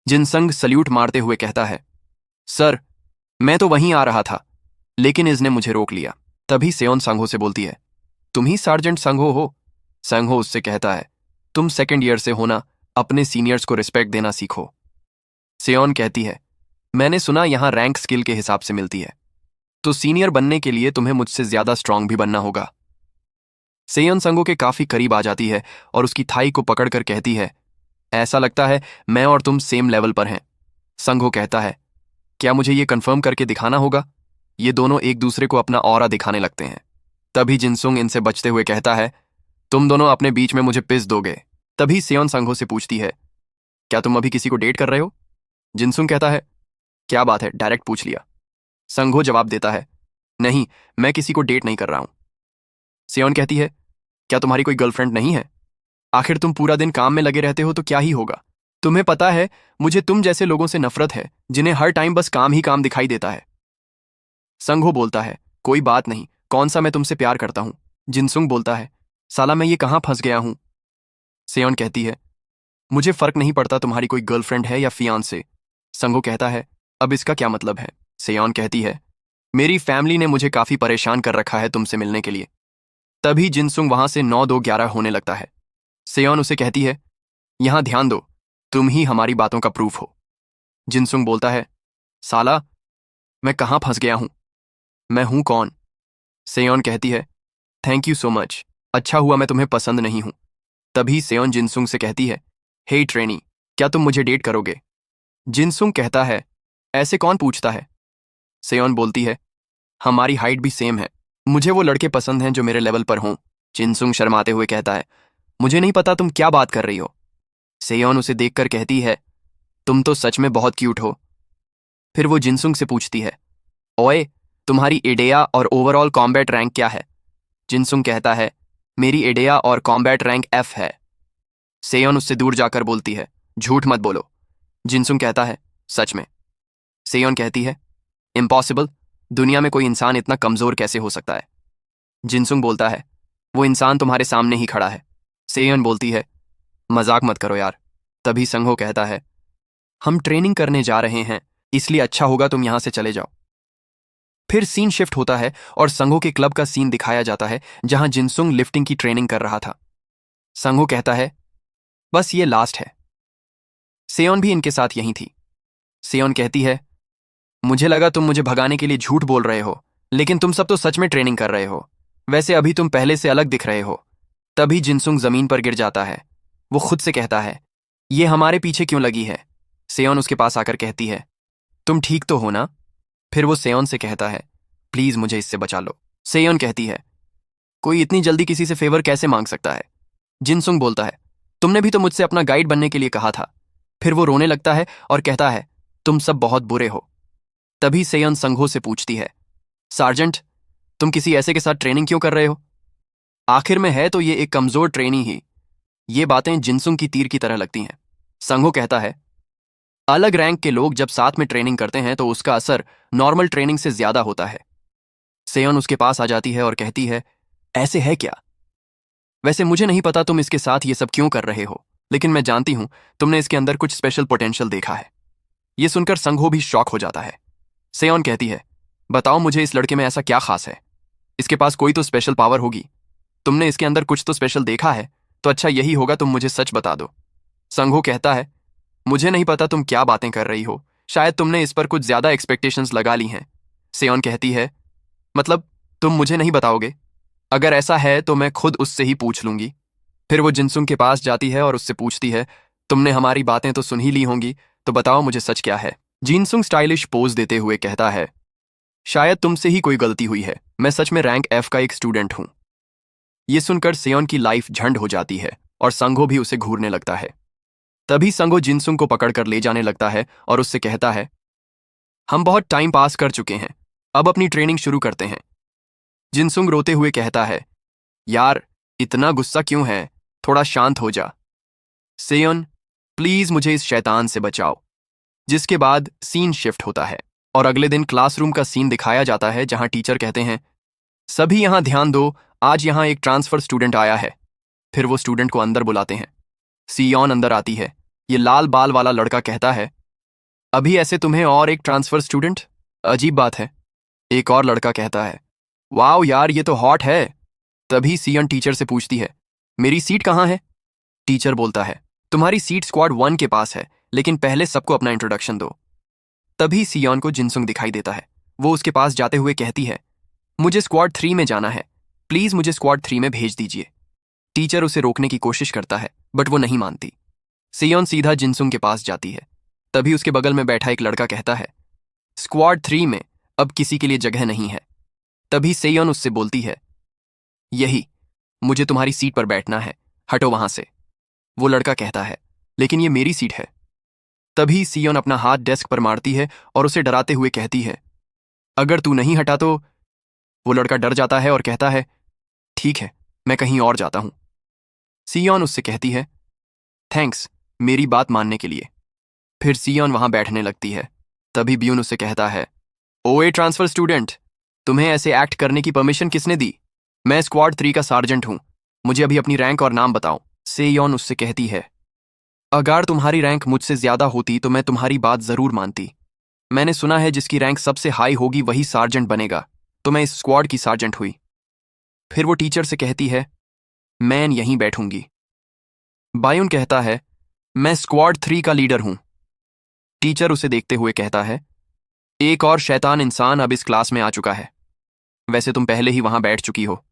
Speaker 1: जिनसंग सल्यूट मारते हुए कहता है, सर, मैं तो वहीं आ रहा था, लेकिन इसने मुझे रोक लिया। तभी सेयोन संघो से बोलती है, तुम ही सार्जेंट संघो हो? संघो उससे कहता है, तुम सेकंड ईयर से हो ना, अपने सीनियर्स को रिस्पेक्ट देना सीखो। सेयोन कहती है, मैंने सुना यहां रैंक स्किल के हिसाब से मिलती है, तो सीनियर बनने के लिए तुम्हें मुझसे ज्यादा स्ट्रांग भी बनना होगा। सेयोन संगो के काफी करीब आ जाती है और उसकी थाई को पकड़कर कहती है, ऐसा लगता है मैं और तुम सेम लेवल पर हैं। संगो कहता है, क्या मुझे ये कंफर्म करके दिखाना होगा? ये दोनों एक दूसरे को अपना ऑरा दिखाने लगते हैं। तभी जिनसुंग इनसे बचते हुए कहता है, तुम दोनों अपने बीच में मुझे पिस दोगे। तभी सेयोन संगो से पूछती है, क्या तुम अभी किसी को डेट कर रहे हो? जिनसुंग कहता है, क्या बात है, डायरेक्ट पूछ लिया। संघो जवाब देता है, नहीं, मैं किसी को डेट नहीं कर रहा हूं। सेयोन कहती है, क्या तुम्हारी कोई गर्लफ्रेंड नहीं है? आखिर तुम पूरा दिन काम में लगे रहते हो तो क्या ही होगा। तुम्हें पता है, मुझे तुम जैसे लोगों से नफरत है, जिन्हें हर टाइम बस काम ही काम दिखाई देता है। संघो बोलता है, कोई बात नहीं, कौन सा मैं तुमसे प्यार करता हूं। जिनसुंग बोलता है, साला मैं ये कहां फंस गया हूं। सेयोन कहती है, मुझे फर्क नहीं पड़ता तुम्हारी कोई गर्लफ्रेंड है या फियांसे। संघो कहता है, अब इसका क्या मतलब है? सेयोन कहती है, मेरी फैमिली ने मुझे काफी परेशान कर रखा है तुमसे मिलने के लिए। तभी जिनसुंग वहां से 9-2-11 होने लगता है। सेयोन उसे कहती है, यहां ध्यान दो, तुम ही हमारी बातों का प्रूफ हो। जिनसुंग बोलता है, साला, मैं कहां फंस गया हूं? मैं हूं कौन? सेयोन कहती है, थैंक यू सो मच, अच्छा हुआ मैं तुम्हें पसंद नहीं हूं। तभी सेयोन जिनसुंग से कहती है, हे ट्रेनी, क्या तुम मुझे डेट करोगे? जिनसुंग कहता है, ऐसे कौन पूछता है? सेयोन बोलती है, हमारी हाइट भी सेम है, मुझे वो लड़के पसंद हैं जो मेरे लेवल पर हों। जिनसुंग शर्माते हुए कहता है, मुझे नहीं पता तुम क्या बात कर रही हो। सेयोन उसे देखकर कहती है, तुम तो सच में बहुत क्यूट हो। फिर वो जिनसुंग से पूछती है, ओए, तुम्हारी एडेया और ओवरऑल कॉम्बैट रैंक क्या है? जिनसुंग कहता है, मेरी एडेया और कॉम्बैट रैंक F है। सेयोन उससे दूर जाकर बोलती है, झूठ मत बोलो। जिनसुंग कहता है, सच में। सेयोन कहती है, इम्पॉसिबल, दुनिया में कोई इंसान इतना कमजोर कैसे हो सकता है? जिनसुंग बोलता है, वो इंसान तुम्हारे सामने ही खड़ा है। सेयोन बोलती है, मजाक मत करो यार। तभी संघो कहता है, हम ट्रेनिंग करने जा रहे हैं, इसलिए अच्छा होगा तुम यहां से चले जाओ। फिर सीन शिफ्ट होता है और संघो के क्लब का सीन दिखाया जाता है, जहां जिनसुंग लिफ्टिंग की ट्रेनिंग कर रहा था। संघो कहता है, बस ये लास्ट है। सेयोन भी इनके साथ यहीं थी। सेयोन कहती है, मुझे लगा तुम मुझे भगाने के लिए झूठ बोल रहे हो, लेकिन तुम सब तो सच में ट्रेनिंग कर रहे हो। वैसे अभी तुम पहले से अलग दिख रहे हो। तभी जिनसुंग जमीन पर गिर जाता है। वो खुद से कहता है, ये हमारे पीछे क्यों लगी है? सेयोन उसके पास आकर कहती है, तुम ठीक तो हो ना? फिर वो सेयोन से कहता है, प्लीज मुझे इससे बचा लो। सेयोन कहती है, कोई इतनी जल्दी किसी से फेवर कैसे मांग सकता है? जिनसुंग बोलता है, तुमने भी तो मुझसे अपना गाइड बनने के लिए कहा था। फिर वो रोने लगता है और कहता है, तुम सब बहुत बुरे हो। तभी सेयोन संघो से पूछती है, सार्जेंट, तुम किसी ऐसे के साथ ट्रेनिंग क्यों कर रहे हो? आखिर में है तो ये एक कमजोर ट्रेनी ही। ये बातें जिनसुंग की तीर की तरह लगती हैं। संघो कहता है, अलग रैंक के लोग जब साथ में ट्रेनिंग करते हैं तो उसका असर नॉर्मल ट्रेनिंग से ज्यादा होता है। सेयोन उसके पास आ जाती है और कहती है, ऐसे है क्या? वैसे मुझे नहीं पता तुम इसके साथ ये सब क्यों कर रहे हो, लेकिन मैं जानती हूं तुमने इसके अंदर कुछ स्पेशल पोटेंशियल देखा है। ये सुनकर संघो भी शॉक हो जाता है। सेयोन कहती है, बताओ मुझे इस लड़के में ऐसा क्या खास है? इसके पास कोई तो स्पेशल पावर होगी। तुमने इसके अंदर कुछ तो स्पेशल देखा है, तो अच्छा यही होगा, तुम मुझे सच बता दो। संघो कहता है, मुझे नहीं पता तुम क्या बातें कर रही हो, शायद तुमने इस पर कुछ ज्यादा एक्सपेक्टेशंस लगा ली हैं। सेयोन कहती है, मतलब तुम मुझे नहीं बताओगे? अगर ऐसा है तो मैं खुद उससे ही पूछ लूंगी। फिर वो जिनसुंग के पास जाती है और उससे पूछती है, तुमने हमारी बातें तो सुन ही ली होंगी, तो बताओ मुझे सच क्या है? जिनसुंग स्टाइलिश पोज देते हुए कहता है, शायद तुमसे ही कोई गलती हुई है, मैं सच में रैंक एफ का एक स्टूडेंट हूं। ये सुनकर सेयोन की लाइफ झंड हो जाती है और संघो भी उसे घूरने लगता है। तभी संघो जिनसुंग को पकड़कर ले जाने लगता है और उससे कहता है, हम बहुत टाइम पास कर चुके हैं, अब अपनी ट्रेनिंग शुरू करते हैं। जिनसुंग रोते हुए कहता है, यार इतना गुस्सा क्यों है, थोड़ा शांत हो जा। सेयोन, प्लीज मुझे इस शैतान से बचाओ। जिसके बाद सीन शिफ्ट होता है और अगले दिन क्लासरूम का सीन दिखाया जाता है, जहां टीचर कहते हैं, सभी यहां ध्यान दो, आज यहां एक ट्रांसफर स्टूडेंट आया है। फिर वो स्टूडेंट को अंदर बुलाते हैं। सियोन अंदर आती है। ये लाल बाल वाला लड़का कहता है, अभी ऐसे तुम्हें और एक ट्रांसफर स्टूडेंट, अजीब बात है। एक और लड़का कहता है, वाओ यार ये तो हॉट है। तभी सियोन टीचर से पूछती है, मेरी सीट कहाँ है? टीचर बोलता है, तुम्हारी सीट स्क्वाड 1 के पास है, लेकिन पहले सबको अपना इंट्रोडक्शन दो। तभी सियोन को जिनसुंग दिखाई देता है। वो उसके पास जाते हुए कहती है, मुझे स्क्वाड 3 में जाना है, प्लीज मुझे स्क्वाड 3 में भेज दीजिए। टीचर उसे रोकने की कोशिश करता है, बट वो नहीं मानती। सियोन सीधा जिनसुंग के पास जाती है। तभी उसके बगल में बैठा एक लड़का कहता है, स्क्वाड 3 में अब किसी के लिए जगह नहीं है। तभी सेयोन उससे बोलती है, यही, मुझे तुम्हारी सीट पर बैठना है, हटो वहां से। वो लड़का कहता है, लेकिन ये मेरी सीट है। तभी सियोन अपना हाथ डेस्क पर मारती है और उसे डराते हुए कहती है, अगर तू नहीं हटा तो। वो लड़का डर जाता है और कहता है, ठीक है, मैं कहीं और जाता हूं। सियोन उससे कहती है, थैंक्स मेरी बात मानने के लिए। फिर सियोन वहां बैठने लगती है। तभी ब्यून उसे कहता है, ओए ट्रांसफर स्टूडेंट, तुम्हें ऐसे एक्ट करने की परमिशन किसने दी? मैं स्क्वाड 3 का सार्जेंट हूं, मुझे अभी अपनी रैंक और नाम बताओ। सेयोन उससे कहती है, अगर तुम्हारी रैंक मुझसे ज्यादा होती तो मैं तुम्हारी बात जरूर मानती। मैंने सुना है जिसकी रैंक सबसे हाई होगी वही सार्जेंट बनेगा, तो मैं इस स्क्वाड की सार्जेंट हुई। फिर वो टीचर से कहती है, मैं यहीं बैठूंगी। बायुन कहता है, मैं स्क्वाड 3 का लीडर हूं। टीचर उसे देखते हुए कहता है, एक और शैतान इंसान अब इस क्लास में आ चुका है, वैसे तुम पहले ही वहां बैठ चुकी हो।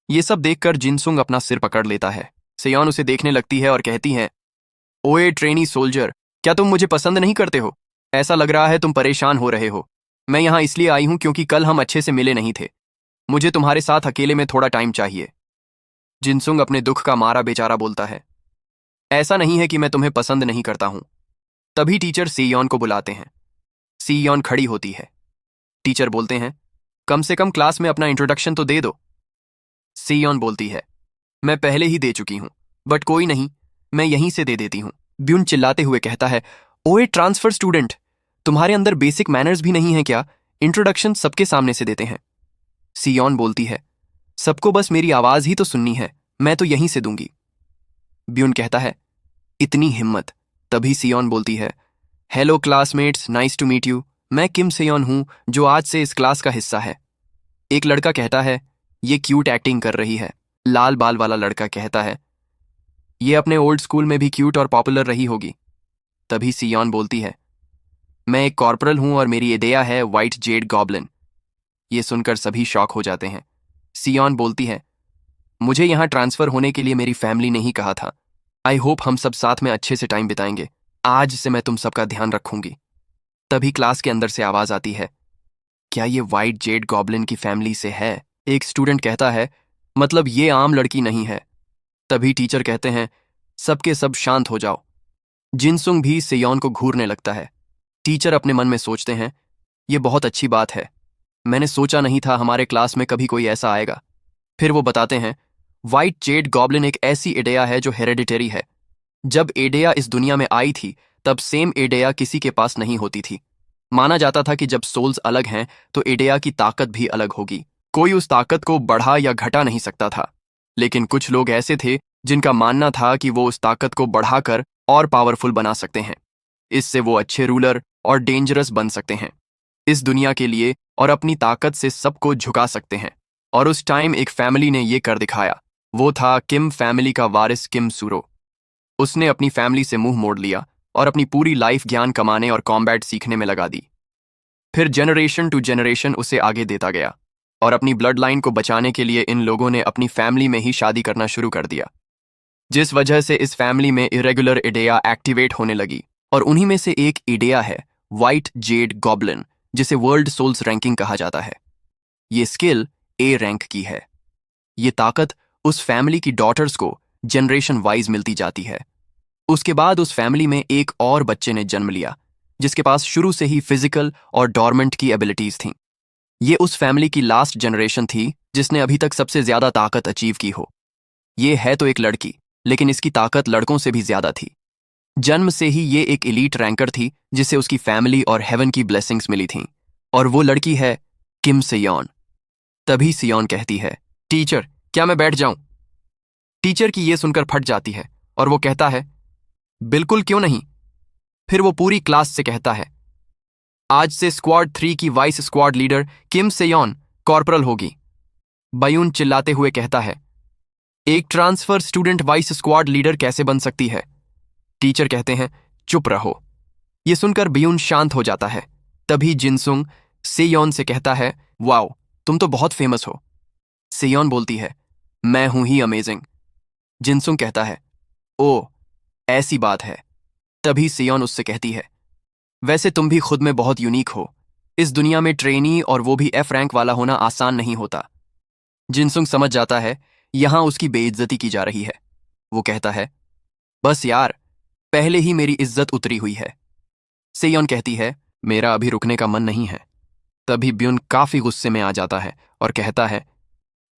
Speaker 1: ये सब देखकर जिनसुंग अपना सिर पकड़ लेता है। सेयोन उसे देखने लगती है और कहती है, ओए ट्रेनी सोल्जर, क्या तुम मुझे पसंद नहीं करते हो? ऐसा लग रहा है तुम परेशान हो रहे हो। मैं यहां इसलिए आई हूं क्योंकि कल हम अच्छे से मिले नहीं थे। मुझे तुम्हारे साथ अकेले में थोड़ा टाइम चाहिए। जिनसुंग अपने दुख का मारा बेचारा बोलता है, ऐसा नहीं है कि मैं तुम्हें पसंद नहीं करता हूं। तभी टीचर सीयोन को बुलाते हैं। सीयोन खड़ी होती है। टीचर बोलते हैं, कम से कम क्लास में अपना इंट्रोडक्शन तो दे दो। सीयोन बोलती है, मैं पहले ही दे चुकी हूं, बट कोई नहीं, मैं यहीं से दे देती हूं। ब्यून चिल्लाते हुए कहता है, ओए ट्रांसफर स्टूडेंट, तुम्हारे अंदर बेसिक मैनर्स भी नहीं है क्या? इंट्रोडक्शन सबके सामने से देते हैं। सियोन बोलती है, सबको बस मेरी आवाज ही तो सुननी है, मैं तो यहीं से दूंगी। ब्यून कहता है, इतनी हिम्मत। तभी सियोन बोलती है, hello classmates, nice to meet you. मैं किम सेयोन हूं, जो आज से इस क्लास का हिस्सा है। एक लड़का कहता है, ये क्यूट एक्टिंग कर रही है। लाल बाल वाला लड़का कहता है, ये अपने ओल्ड स्कूल में भी क्यूट और पॉपुलर रही होगी। तभी सियोन बोलती है, मैं एक कॉर्पोरल हूं और मेरी एडेया है व्हाइट जेड गॉब्लिन। ये सुनकर सभी शॉक हो जाते हैं। सियोन बोलती है, मुझे यहां ट्रांसफर होने के लिए मेरी फैमिली ने ही कहा था। आई होप हम सब साथ में अच्छे से टाइम बिताएंगे। आज से मैं तुम सबका ध्यान रखूंगी। तभी क्लास के अंदर से आवाज आती है, क्या ये व्हाइट जेड गॉब्लिन की फैमिली से है? एक स्टूडेंट कहता है, मतलब ये आम लड़की नहीं है। तभी टीचर कहते हैं, सबके सब शांत हो जाओ। जिनसुंग भी सेयोन को घूरने लगता है। टीचर अपने मन में सोचते हैं, ये बहुत अच्छी बात है, मैंने सोचा नहीं था हमारे क्लास में कभी कोई ऐसा आएगा। फिर वो बताते हैं, व्हाइट जेड गॉब्लिन एक ऐसी एडेया है जो हेरेडिटरी है। जब एडेया इस दुनिया में आई थी तब सेम एडेया किसी के पास नहीं होती थी। माना जाता था कि जब सोल्स अलग हैं तो इडेया की ताकत भी अलग होगी। कोई उस ताकत को बढ़ा या घटा नहीं सकता था, लेकिन कुछ लोग ऐसे थे जिनका मानना था कि वो उस ताकत को बढ़ाकर और पावरफुल बना सकते हैं। इससे वो अच्छे रूलर और डेंजरस बन सकते हैं इस दुनिया के लिए, और अपनी ताकत से सबको झुका सकते हैं। और उस टाइम एक फैमिली ने ये कर दिखाया। वो था किम फैमिली का वारिस किम सूरो। उसने अपनी फैमिली से मुंह मोड़ लिया और अपनी पूरी लाइफ ज्ञान कमाने और कॉम्बैट सीखने में लगा दी। फिर जनरेशन टू जनरेशन उसे आगे देता गया, और अपनी ब्लड लाइन को बचाने के लिए इन लोगों ने अपनी फैमिली में ही शादी करना शुरू कर दिया, जिस वजह से इस फैमिली में इरेगुलर इडेया एक्टिवेट होने लगी। और उन्हीं में से एक इडेया है व्हाइट जेड गॉब्लिन, जिसे वर्ल्ड सोल्स रैंकिंग कहा जाता है। ये स्किल ए रैंक की है। ये ताकत उस फैमिली की डॉटर्स को जनरेशन वाइज मिलती जाती है। उसके बाद उस फैमिली में एक और बच्चे ने जन्म लिया जिसके पास शुरू से ही फिजिकल और डॉर्मेंट की एबिलिटीज थीं। ये उस फैमिली की लास्ट जनरेशन थी जिसने अभी तक सबसे ज्यादा ताकत अचीव की हो। ये है तो एक लड़की, लेकिन इसकी ताकत लड़कों से भी ज्यादा थी। जन्म से ही ये एक एलीट रैंकर थी जिसे उसकी फैमिली और हेवन की ब्लेसिंग्स मिली थीं। और वो लड़की है किम सेयोन। तभी सियोन कहती है, टीचर क्या मैं बैठ जाऊं? टीचर की ये सुनकर फट जाती है और वो कहता है, बिल्कुल क्यों नहीं। फिर वो पूरी क्लास से कहता है, आज से स्क्वाड 3 की vice squad leader Kim Seyeon corporal होगी। बयून चिल्लाते हुए कहता है, एक transfer student vice squad leader कैसे बन सकती है? टीचर कहते हैं, चुप रहो। ये सुनकर बयून शांत हो जाता है। तभी जिनसुंग सेयोन से कहता है, वाओ तुम तो बहुत फेमस हो। सेयोन बोलती है, मैं हूं ही अमेजिंग। जिनसुंग कहता है, ओ ऐसी बात है। तभी सेयोन उससे कहती है, वैसे तुम भी खुद में बहुत यूनिक हो। इस दुनिया में ट्रेनी और वो भी एफ रैंक वाला होना आसान नहीं होता। जिनसुंग समझ जाता है यहां उसकी बेइज्जती की जा रही है। वो कहता है, बस यार पहले ही मेरी इज्जत उतरी हुई है। सेयोन कहती है, मेरा अभी रुकने का मन नहीं है। तभी ब्यून काफी गुस्से में आ जाता है और कहता है,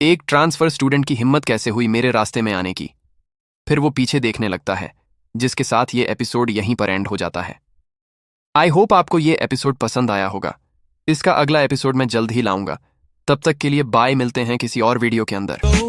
Speaker 1: एक ट्रांसफर स्टूडेंट की हिम्मत कैसे हुई मेरे रास्ते में आने की? फिर वो पीछे देखने लगता है, जिसके साथ ये एपिसोड यहीं पर एंड हो जाता है। आई होप आपको ये एपिसोड पसंद आया होगा। इसका अगला एपिसोड मैं जल्द ही लाऊंगा। तब तक के लिए बाय, मिलते हैं किसी और वीडियो के अंदर।